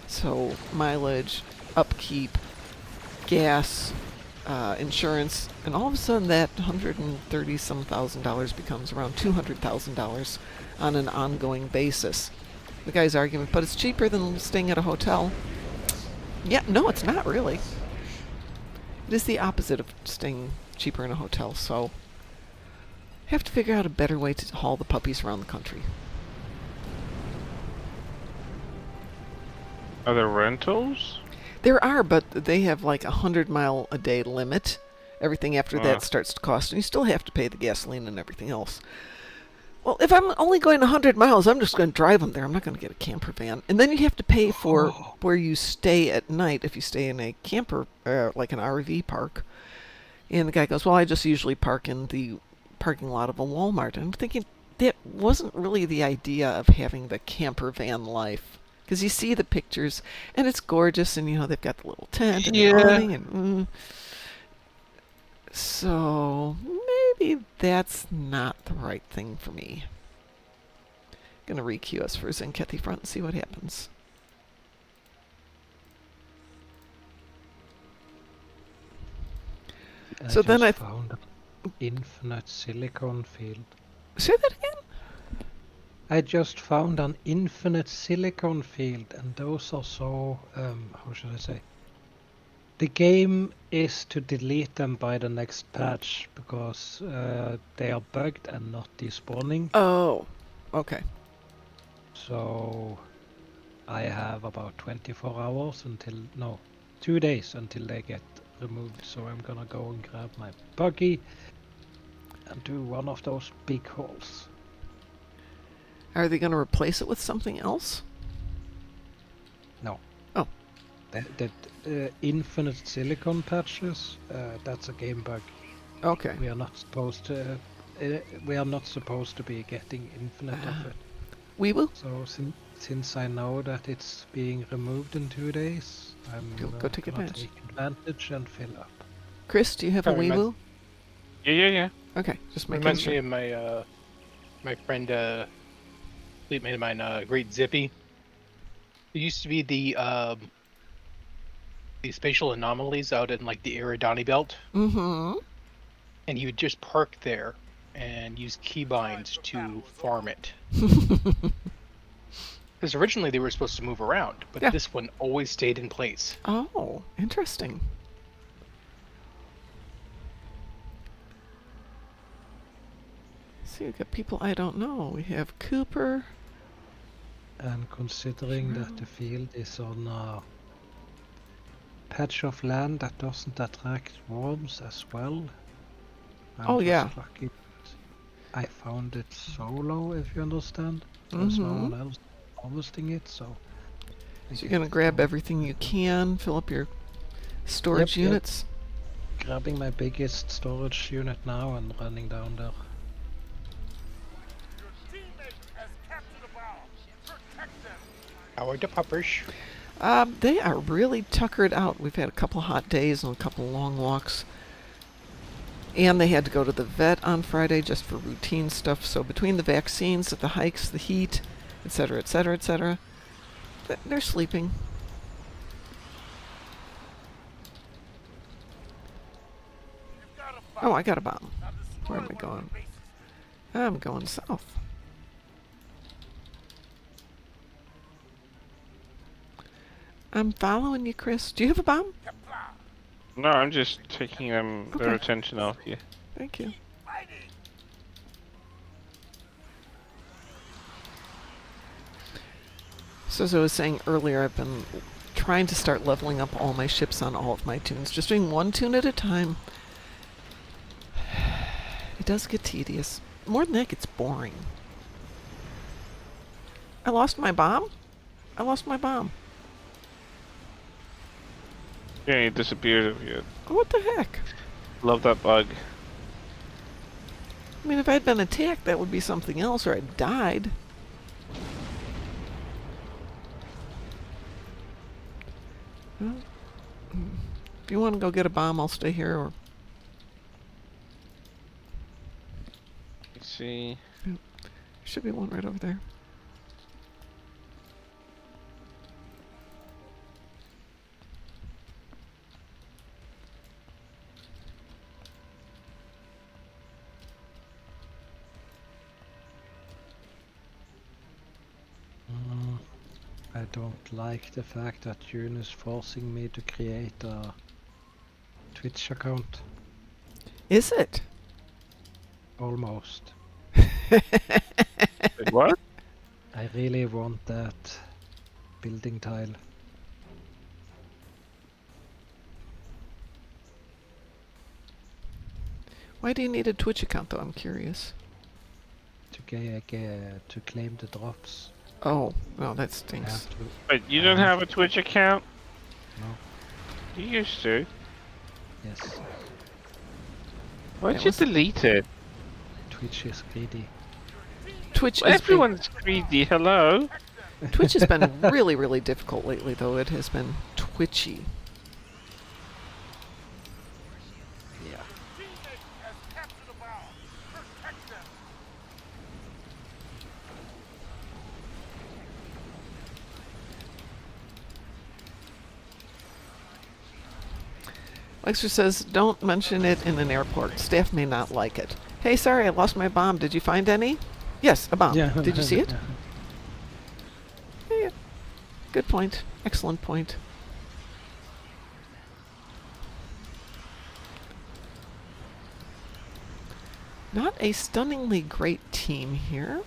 So mileage, upkeep, gas, insurance, and all of a sudden that $130-some thousand becomes around $200,000 on an ongoing basis. The guy's argument, but it's cheaper than staying at a hotel. Yeah, no, it's not really. It is the opposite of staying cheaper in a hotel, so have to figure out a better way to haul the puppies around the country. Are there rentals? There are, but they have like a 100-mile-a-day limit. Everything after that starts to cost, and you still have to pay the gasoline and everything else. Well, if I'm only going 100 miles, I'm just going to drive them there. I'm not going to get a camper van. And then you have to pay for where you stay at night if you stay in a camper, like an RV park. And the guy goes, well, I just usually park in the parking lot of a Walmart. And I'm thinking, that wasn't really the idea of having the camper van life. Because you see the pictures, and it's gorgeous, and, you know, they've got the little tent and the awning, and so maybe that's not the right thing for me. Gonna requeue us for Zinkethy Front and see what happens. So then just I found an infinite silicon field. say that again. I just found an infinite silicon field, and those are so, how should I say? The game is to delete them by the next patch because they are bugged and not despawning. Oh, okay. So I have about 24 hours until, no, 2 days until they get removed. So I'm gonna go and grab my buggy and do one of those big holes. Are they going to replace it with something else? No. Oh. The infinite silicon patches, that's a game bug. Okay. We are not supposed to. We are not supposed to be getting infinite of it. We will. So since I know that it's being removed in 2 days, I'm Go take gonna advantage. take advantage and fill up. Chris, do you have a Sorry, wee my- woo? Yeah. Okay, just making Reminds sure. me of my friend, fleet mate of mine, Great Zippy. There used to be the spatial anomalies out in like the Eridani belt, Mm-hmm. and he would just park there and use keybinds to farm it. Because originally they were supposed to move around, but Yeah. this one always stayed in place. Oh, interesting. See, we've got people I don't know. We have Cooper. And considering that the field is on a patch of land that doesn't attract worms as well, I'm Oh, just yeah. lucky I found it solo, if you understand. There's no one else harvesting it, so... I So you're get gonna grab to- everything you can, fill up your storage Yep. units. Grabbing my biggest storage unit now and running down there. Howard the puppers. They are really tuckered out. We've had a couple hot days and a couple long walks. And they had to go to the vet on Friday just for routine stuff. So between the vaccines, the hikes, the heat, etc., etc., etc., they're sleeping. Oh, I got a bomb. Where am I going? I'm going south. I'm following you, Chris. Do you have a bomb? No, I'm just taking their Okay. attention off you. Thank you. So as I was saying earlier, I've been trying to start leveling up all my ships on all of my tunes. Just doing one tune at a time. It does get tedious. More than that, it gets boring. I lost my bomb? I lost my bomb. Yeah, he disappeared over here. Oh, what the heck? Love that bug. I mean, if I'd been attacked, that would be something else, or I'd died. Well, if you want to go get a bomb, I'll stay here, or... Let's see. Should be one right over there. I don't like the fact that June is forcing me to create a Twitch account. Is it? Almost. Wait, what? I really want that building tile. Why do you need a Twitch account, though? I'm curious. To claim the drops. Oh, well, that I stinks. have to. Wait, you don't have a Twitch account? No. You used to. Yes. Why'd That you was- delete it? Twitch is greedy. Twitch Everyone's greedy, hello? Twitch has been really, really difficult lately, though. It has been twitchy. Yeah. Lexer says, don't mention it in an airport. Staff may not like it. Hey, sorry, I lost my bomb. Did you find any? Yes, a bomb. Yeah. Did you see it? Yeah. Good point. Excellent point. Not a stunningly great team here.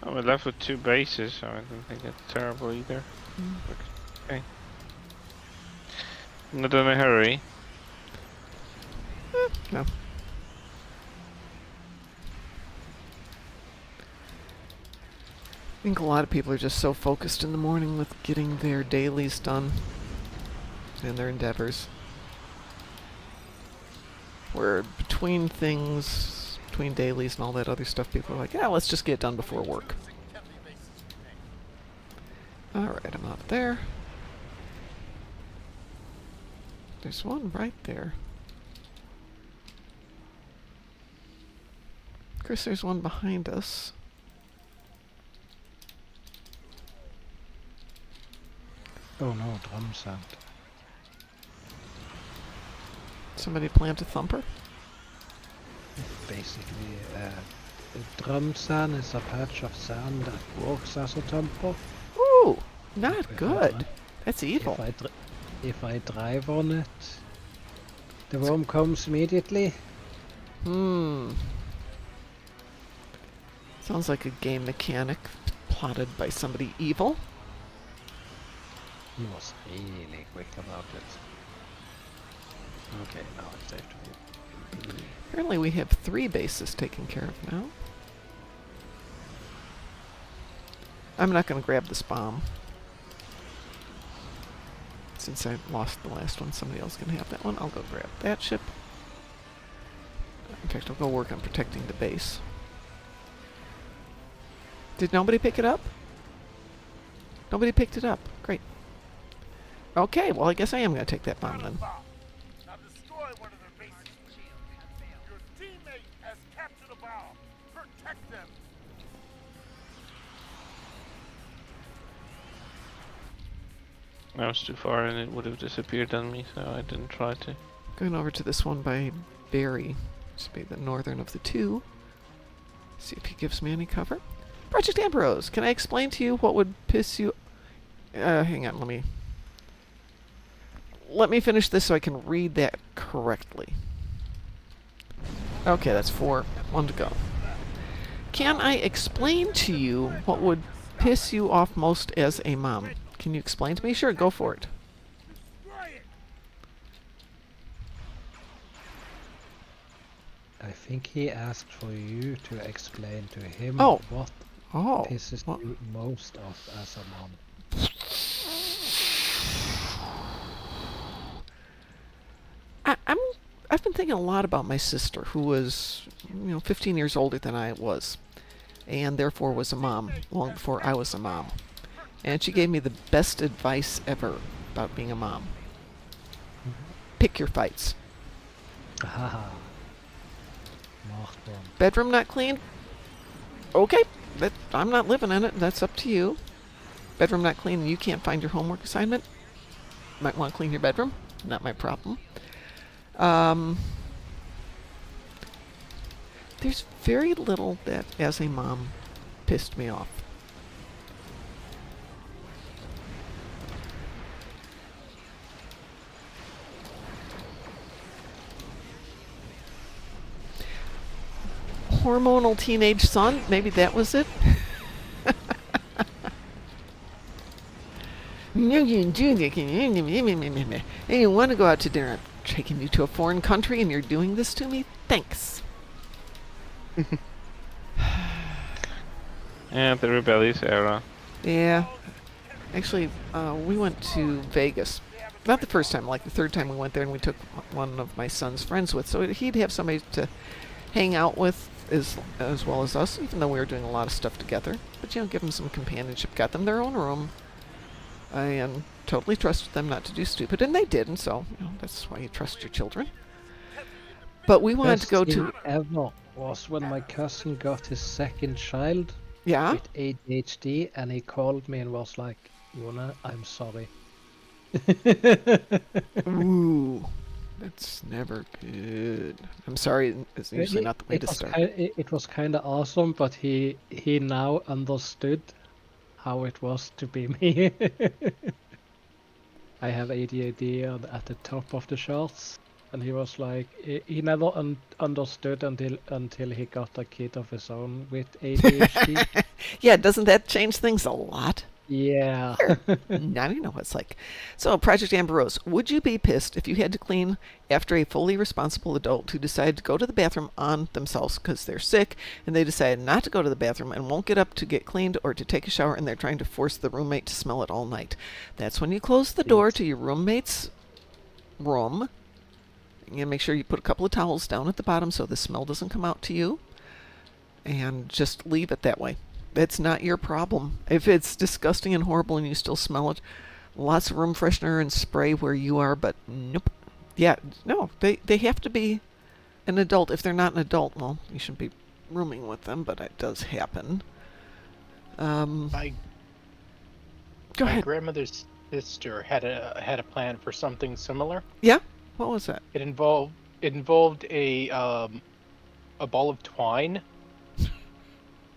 Oh, we're left with 2 bases, so I don't think that's terrible either. Okay. Not in a hurry. No. I think a lot of people are just so focused in the morning with getting their dailies done and their endeavors. Where between things, between dailies and all that other stuff, people are like, yeah, let's just get it done before work. Alright, I'm out there. There's one right there. Of course, there's one behind us. Oh no, drum sound. Somebody plant a thumper? Basically, the drum sound is a patch of sand that works as a tempo. Ooh, not If I good. dri- That's evil. If I drive on it, the worm comes immediately. Sounds like a game mechanic plotted by somebody evil. He was really quick about it. Okay, now it's safe to be. Apparently we have 3 bases taken care of now. I'm not going to grab this bomb. Since I lost the last one, somebody else can have that one. I'll go grab that ship. In fact, I'll go work on protecting the base. Did nobody pick it up? Nobody picked it up. Great. Okay, well, I guess I am going to take that bomb then. Now destroy one of their bases. Your teammate has captured a bomb. Protect them. I was too far and it would have disappeared on me, so I didn't try to. Going over to this one by Barry. This will be the northern of the 2. See if he gives me any cover. Project Ambrose, can I explain to you what would piss you... hang on, let me finish this so I can read that correctly. Okay, that's 4. 1 to go. Can I explain to you what would piss you off most as a mom? Can you explain to me? Sure, go for it. Destroy it. I think he asked for you to explain to him Oh. what Oh. pisses Well, you most off as a mom. I've been thinking a lot about my sister, who was, 15 years older than I was, and therefore was a mom long before I was a mom. And she gave me the best advice ever about being a mom. Pick your fights. Haha. Machtbom. Bedroom not clean? Okay, I'm not living in it. That's up to you. Bedroom not clean and you can't find your homework assignment? Might want to clean your bedroom. Not my problem. There's very little that, as a mom, pissed me off. Hormonal teenage son, maybe that was it. And you want to go out to dinner. I'm taking you to a foreign country and you're doing this to me? Thanks. Yeah, the rebellious era. Yeah. Actually, we went to Vegas. Not the first time, like the 3rd time we went there, and we took one of my son's friends with. So he'd have somebody to hang out with as well as us, even though we were doing a lot of stuff together. But, give them some companionship. Got them their own room. And totally trusted them not to do stupid. And they didn't, so, that's why you trust your children. But we wanted to go Best to... thing ever was when my cousin got his 2nd child. Yeah? with ADHD, and he called me and was like, "Yona, I'm sorry." Ooh. That's never good. I'm sorry, it's usually not the way to start. It was kind of awesome, but he now understood how it was to be me. I have ADHD at the top of the charts, and he was like, he never understood until he got a kid of his own with ADHD. Yeah, doesn't that change things a lot? Yeah. Here. Now you know what it's like. So, Project Amber Rose, would you be pissed if you had to clean after a fully responsible adult who decided to go to the bathroom on themselves because they're sick and they decided not to go to the bathroom and won't get up to get cleaned or to take a shower and they're trying to force the roommate to smell it all night? That's when you close the door to your roommate's room. You make sure you put a couple of towels down at the bottom so the smell doesn't come out to you and just leave it that way. It's not your problem. If it's disgusting and horrible and you still smell it, lots of room freshener and spray where you are, but nope. Yeah, no, they have to be an adult. If they're not an adult, well, you shouldn't be rooming with them, but it does happen. My Go my ahead. grandmother's sister had a plan for something similar. Yeah? What was that? It involved a ball of twine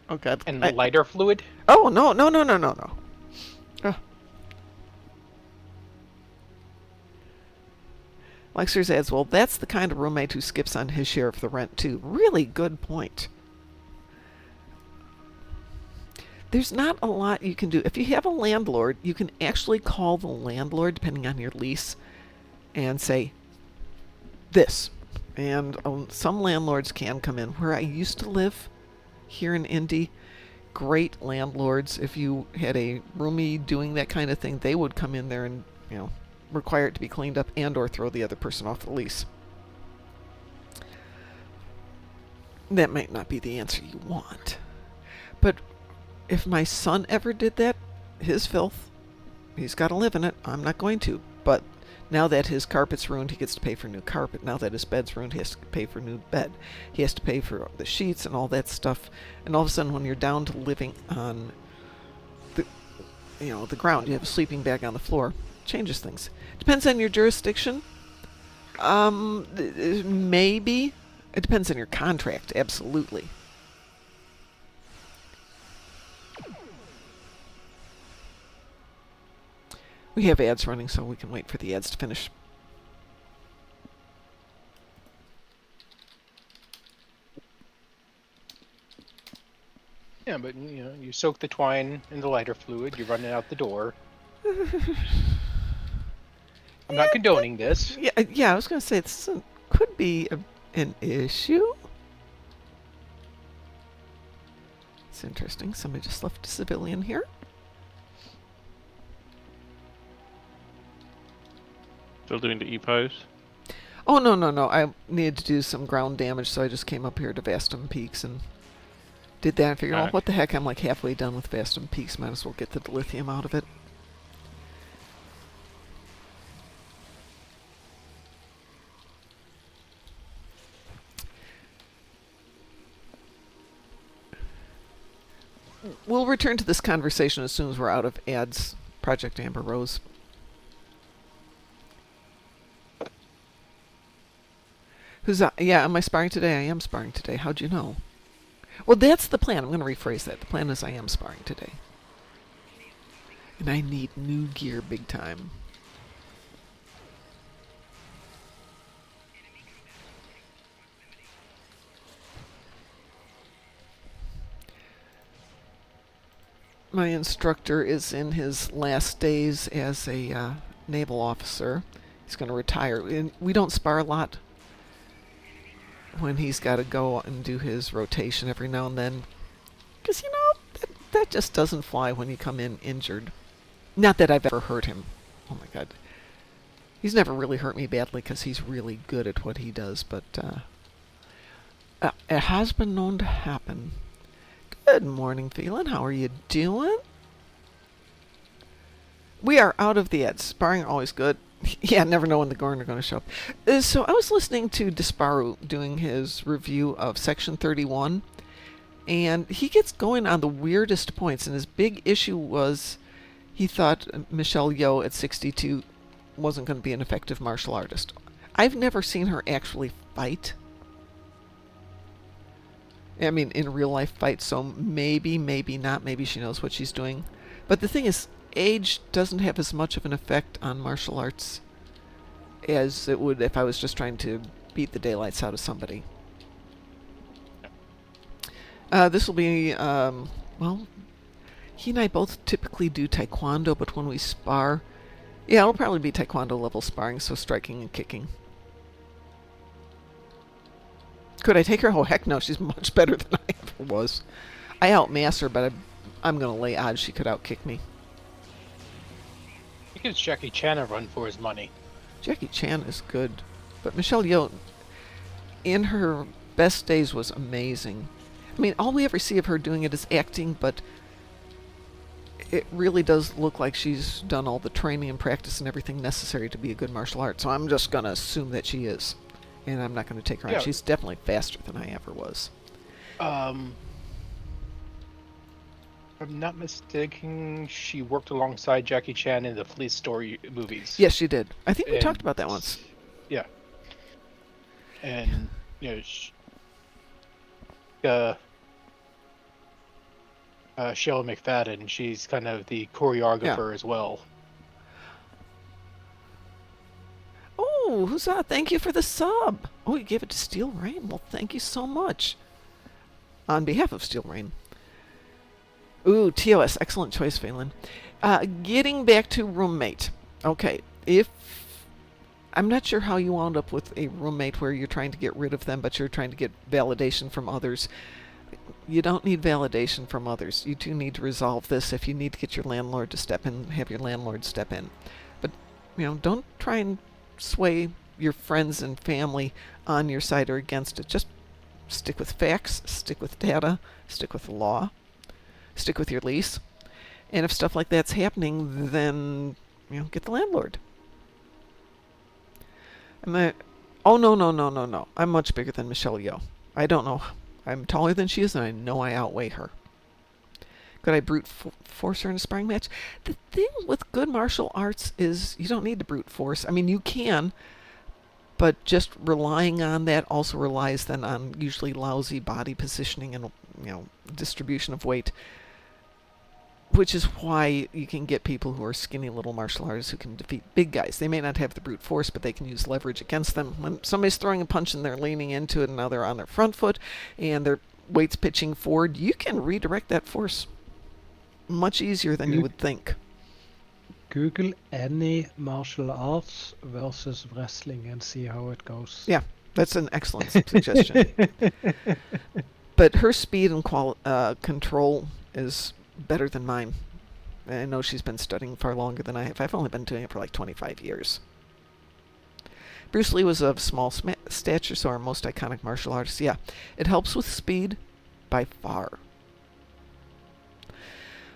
Oh, God. and lighter fluid. Oh, no, no, no, no, no, no. Oh. Lexers adds, well, that's the kind of roommate who skips on his share of the rent, too. Really good point. There's not a lot you can do. If you have a landlord, you can actually call the landlord, depending on your lease, and say this. And some landlords can come in. Where I used to live here in Indy, great landlords, if you had a roomie doing that kind of thing, they would come in there and, require it to be cleaned up and or throw the other person off the lease. That might not be the answer you want. But if my son ever did that, his filth, he's got to live in it. I'm not going to. But now that his carpet's ruined, he gets to pay for new carpet. Now that his bed's ruined, he has to pay for new bed. He has to pay for the sheets and all that stuff. And all of a sudden, when you're down to living on the ground, you have a sleeping bag on the floor, changes things. Depends on your jurisdiction. Maybe. It depends on your contract, absolutely. We have ads running, so we can wait for the ads to finish. Yeah, but you soak the twine in the lighter fluid, you run it out the door. I'm not condoning this. Yeah, I was going to say this could be an issue. It's interesting. Somebody just left a civilian here. Still doing the E-pose? Oh, no. I needed to do some ground damage, so I just came up here to Vastum Peaks and did that and figured, oh, what the heck, I'm like halfway done with Vastum Peaks. Might as well get the dilithium out of it. We'll return to this conversation as soon as we're out of ads. Project Amber Rose. Yeah, am I sparring today? I am sparring today. How'd you know? Well, that's the plan. I'm going to rephrase that. The plan is I am sparring today. And I need new gear big time. My instructor is in his last days as a naval officer. He's going to retire. And we don't spar a lot when he's got to go and do his rotation every now and then. Because, that just doesn't fly when you come in injured. Not that I've ever hurt him. Oh, my God. He's never really hurt me badly because he's really good at what he does. But it has been known to happen. Good morning, Phelan. How are you doing? We are out of the ads. Sparring always good. Yeah, never know when the Gorn are going to show up. So I was listening to Disparu doing his review of Section 31, And he gets going on the weirdest points, and his big issue was he thought Michelle Yeoh at 62 wasn't going to be an effective martial artist. I've never seen her actually fight. I mean, in real life fight, so maybe not, maybe she knows what she's doing. But the thing is, age doesn't have as much of an effect on martial arts as it would if I was just trying to beat the daylights out of somebody. This will be, well, he and I both typically do taekwondo, but when we spar, yeah, it'll probably be taekwondo level sparring, so striking and kicking. Could I take her? Oh, heck no, she's much better than I ever was. I outmass her, but I'm going to lay odds she could outkick me. He gives Jackie Chan a run for his money. Jackie Chan is good, but Michelle Yeoh, in her best days, was amazing. I mean, all we ever see of her doing it is acting, but it really does look like she's done all the training and practice and everything necessary to be a good martial artist. So I'm just going to assume that she is. And I'm not going to take her on. Yeah. She's definitely faster than I ever was. If I'm not mistaken, she worked alongside Jackie Chan in the Police Story movies. Yes, she did. I think we And- talked about that once. Yeah. And, Shella McFadden, she's kind of the choreographer as well. Oh, who's that? Thank you for the sub. Oh, you gave it to Steel Rain. Well, thank you so much. On behalf of Steel Rain. Ooh, TOS. Excellent choice, Phelan. Getting back to roommate. Okay, I'm not sure how you wound up with a roommate where you're trying to get rid of them, but you're trying to get validation from others. You don't need validation from others. You do need to resolve this. If you need to get your landlord to step in, have your landlord step in. But, don't try and sway your friends and family on your side or against it. Just stick with facts, stick with data, stick with the law, stick with your lease. And if stuff like that's happening, then, get the landlord. Oh, no. I'm much bigger than Michelle Yeoh. I don't know. I'm taller than she is, and I know I outweigh her. Could I brute force her in a sparring match? The thing with good martial arts is you don't need to brute force. I mean, you can, but just relying on that also relies then on usually lousy body positioning and, distribution of weight, which is why you can get people who are skinny little martial artists who can defeat big guys. They may not have the brute force, but they can use leverage against them. When somebody's throwing a punch and they're leaning into it and now they're on their front foot and their weight's pitching forward, you can redirect that force much easier than you would think. Google any martial arts versus wrestling and see how it goes. Yeah, that's an excellent suggestion. But her speed and control is better than mine. I know she's been studying far longer than I have. I've only been doing it for like 25 years. Bruce Lee was of small stature, so our most iconic martial artist. Yeah, it helps with speed by far.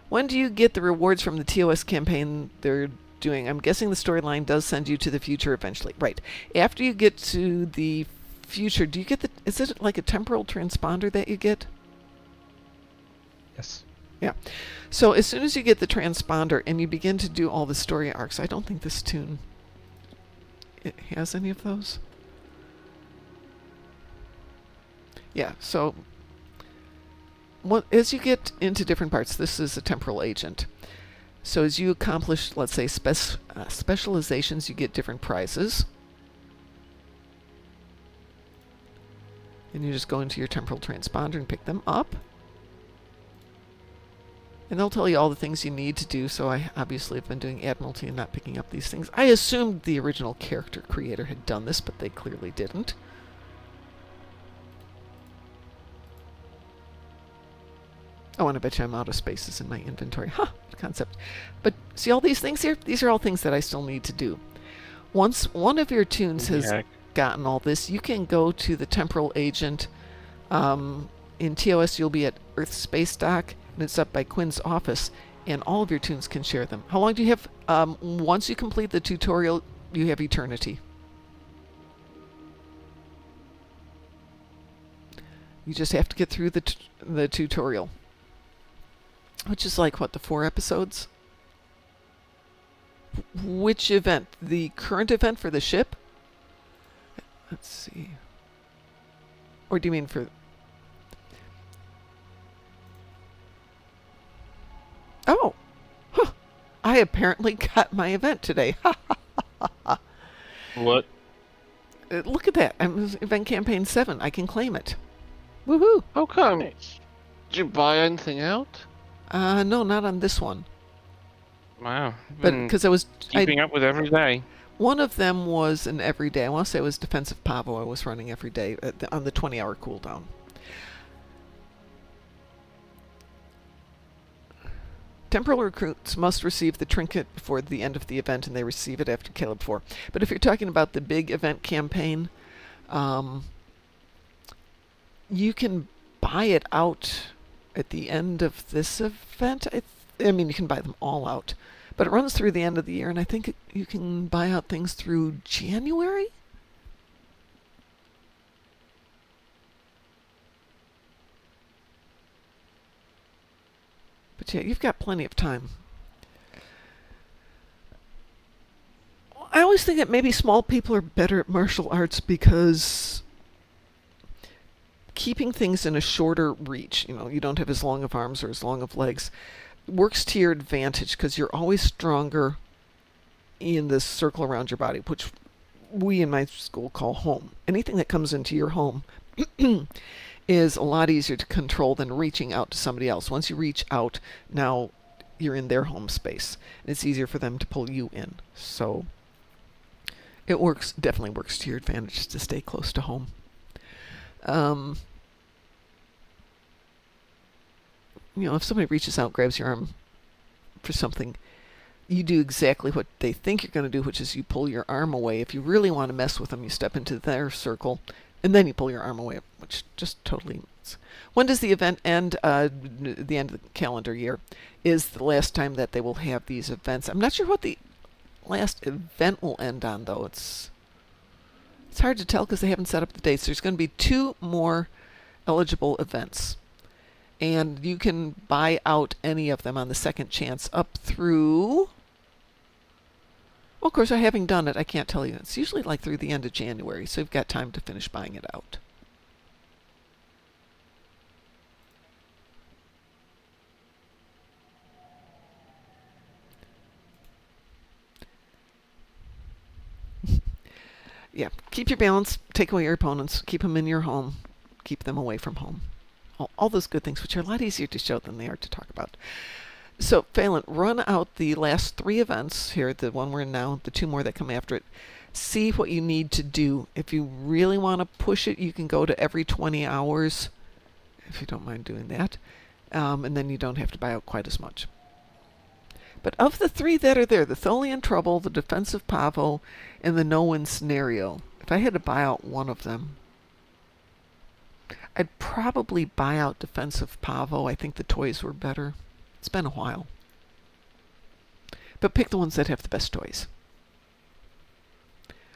When do you get the rewards from the TOS campaign they're doing? I'm guessing the storyline does send you to the future eventually. Right. After you get to the future, do you get is it like a temporal transponder that you get? Yes. Yeah. So as soon as you get the transponder and you begin to do all the story arcs, I don't think this tune it has any of those. Yeah, so as you get into different parts, this is a temporal agent. So as you accomplish, let's say, specializations, you get different prizes. And you just go into your temporal transponder and pick them up. And they'll tell you all the things you need to do, so I obviously have been doing Admiralty and not picking up these things. I assumed the original character creator had done this, but they clearly didn't. Oh, and I bet you I'm out of spaces in my inventory. Huh, concept. But see all these things here? These are all things that I still need to do. Once one of your tunes has gotten all this, you can go to the temporal agent. In TOS, you'll be at Earth Space Dock, and it's up by Quinn's office, and all of your tunes can share them. How long do you have? Once you complete the tutorial, you have eternity. You just have to get through the tutorial, which is like, what, the 4 episodes? Which event? The current event for the ship? Let's see. Or do you mean for... Oh! Huh. I apparently got my event today. What? Look at that. I'm event campaign 7. I can claim it. Woohoo! How come? Nice. Did you buy anything out? No, not on this one. Wow. But because I was... Keeping up with every day. One of them was an everyday. I want to say it was Defensive Pavo I was running every day on the 20-hour cooldown. Temporal recruits must receive the trinket before the end of the event, and they receive it after Caleb 4. But if you're talking about the big event campaign, you can buy it out at the end of this event. I mean, you can buy them all out. But it runs through the end of the year, and I think you can buy out things through January? But yeah, you've got plenty of time. I always think that maybe small people are better at martial arts because keeping things in a shorter reach, you don't have as long of arms or as long of legs, works to your advantage because you're always stronger in this circle around your body, which we in my school call home. Anything that comes into your home is a lot easier to control than reaching out to somebody else. Once you reach out, now you're in their home space, and it's easier for them to pull you in. So it definitely works to your advantage to stay close to home. If somebody reaches out, grabs your arm for something, you do exactly what they think you're going to do, which is you pull your arm away. If you really want to mess with them, you step into their circle, and then you pull your arm away, which just totally... When does the event end? The end of the calendar year is the last time that they will have these events. I'm not sure what the last event will end on, though. It's hard to tell because they haven't set up the dates. There's going to be 2 more eligible events. And you can buy out any of them on the second chance up through... Well, of course, having done it, I can't tell you. It's usually like through the end of January, so you've got time to finish buying it out. Yeah, keep your balance, take away your opponents, keep them in your home, keep them away from home. All those good things, which are a lot easier to show than they are to talk about. So, Phelan, run out the last 3 events here, the one we're in now, the 2 more that come after it. See what you need to do. If you really want to push it, you can go to every 20 hours, if you don't mind doing that. And then you don't have to buy out quite as much. But of the 3 that are there, the Tholian Trouble, the Defensive Pavo, and the No-Win Scenario, if I had to buy out one of them, I'd probably buy out Defensive Pavo. I think the toys were better. It's been a while. But pick the ones that have the best toys.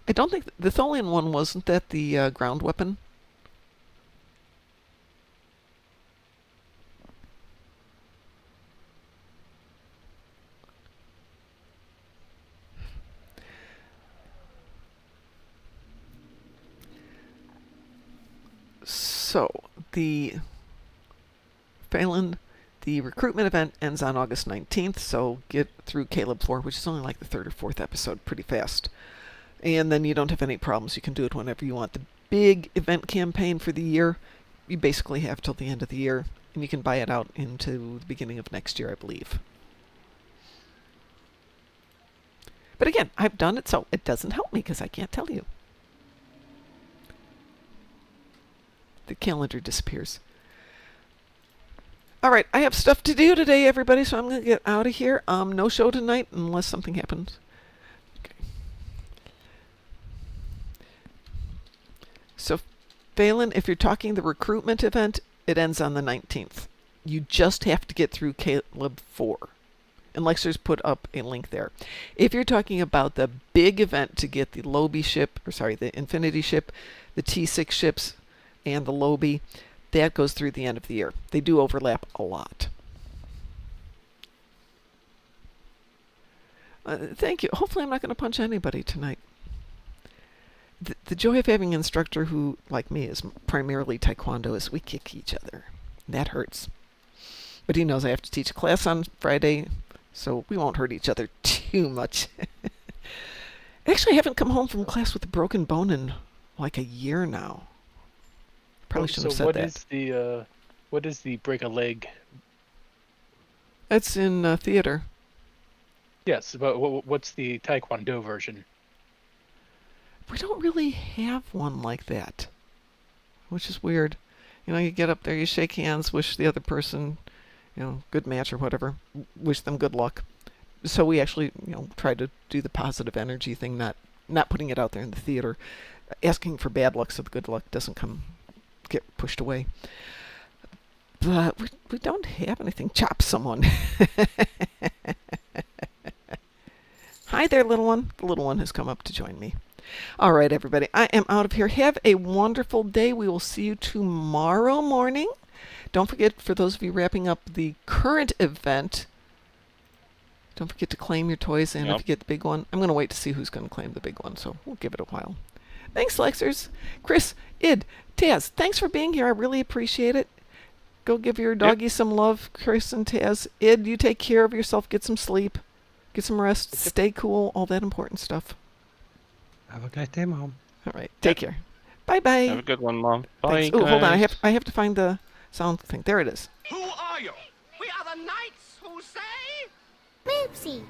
I don't think... The Tholian one, wasn't that the ground weapon? So, the Phelan, the recruitment event ends on August 19th, so get through Caleb 4, which is only like the 3rd or 4th episode, pretty fast. And then you don't have any problems. You can do it whenever you want. The big event campaign for the year, you basically have till the end of the year, and you can buy it out into the beginning of next year, I believe. But again, I've done it, so it doesn't help me because I can't tell you. The calendar disappears. All right, I have stuff to do today, everybody, so I'm going to get out of here. No show tonight unless something happens. Okay. So, Phelan, if you're talking the recruitment event, it ends on the 19th. You just have to get through Caleb 4. And Lexer's put up a link there. If you're talking about the big event to get the Lobi ship, the Infinity ship, the T6 ships, and the Lobi, that goes through the end of the year. They do overlap a lot. Thank you. Hopefully I'm not going to punch anybody tonight. The joy of having an instructor who, like me, is primarily taekwondo is we kick each other. That hurts. But he knows I have to teach a class on Friday, so we won't hurt each other too much. Actually, I haven't come home from class with a broken bone in like a year now. Probably shouldn't have said that. What is the break a leg? That's in theater. Yes, but what's the taekwondo version? We don't really have one like that, which is weird. You know, you get up there, you shake hands, wish the other person, good match or whatever, wish them good luck. So we actually, try to do the positive energy thing, not putting it out there in the theater, asking for bad luck so the good luck doesn't get pushed away. But we don't have anything. Chop someone. Hi there, little one. The little one has come up to join me. All right, everybody. I am out of here. Have a wonderful day. We will see you tomorrow morning. Don't forget, for those of you wrapping up the current event, don't forget to claim your toys. And if you get the big one, I'm going to wait to see who's going to claim the big one. So we'll give it a while. Thanks, Lexers. Chris, Id, Taz, thanks for being here. I really appreciate it. Go give your doggy some love, Chris and Taz. Id, you take care of yourself. Get some sleep. Get some rest. Stay cool. All that important stuff. Have a great day, Mom. All right. Take care. Bye-bye. Have a good one, Mom. Bye, Thanks. Oh, hold on. guys. I have to find the sound thing. There it is. Who are you? We are the knights who say... Moopsie.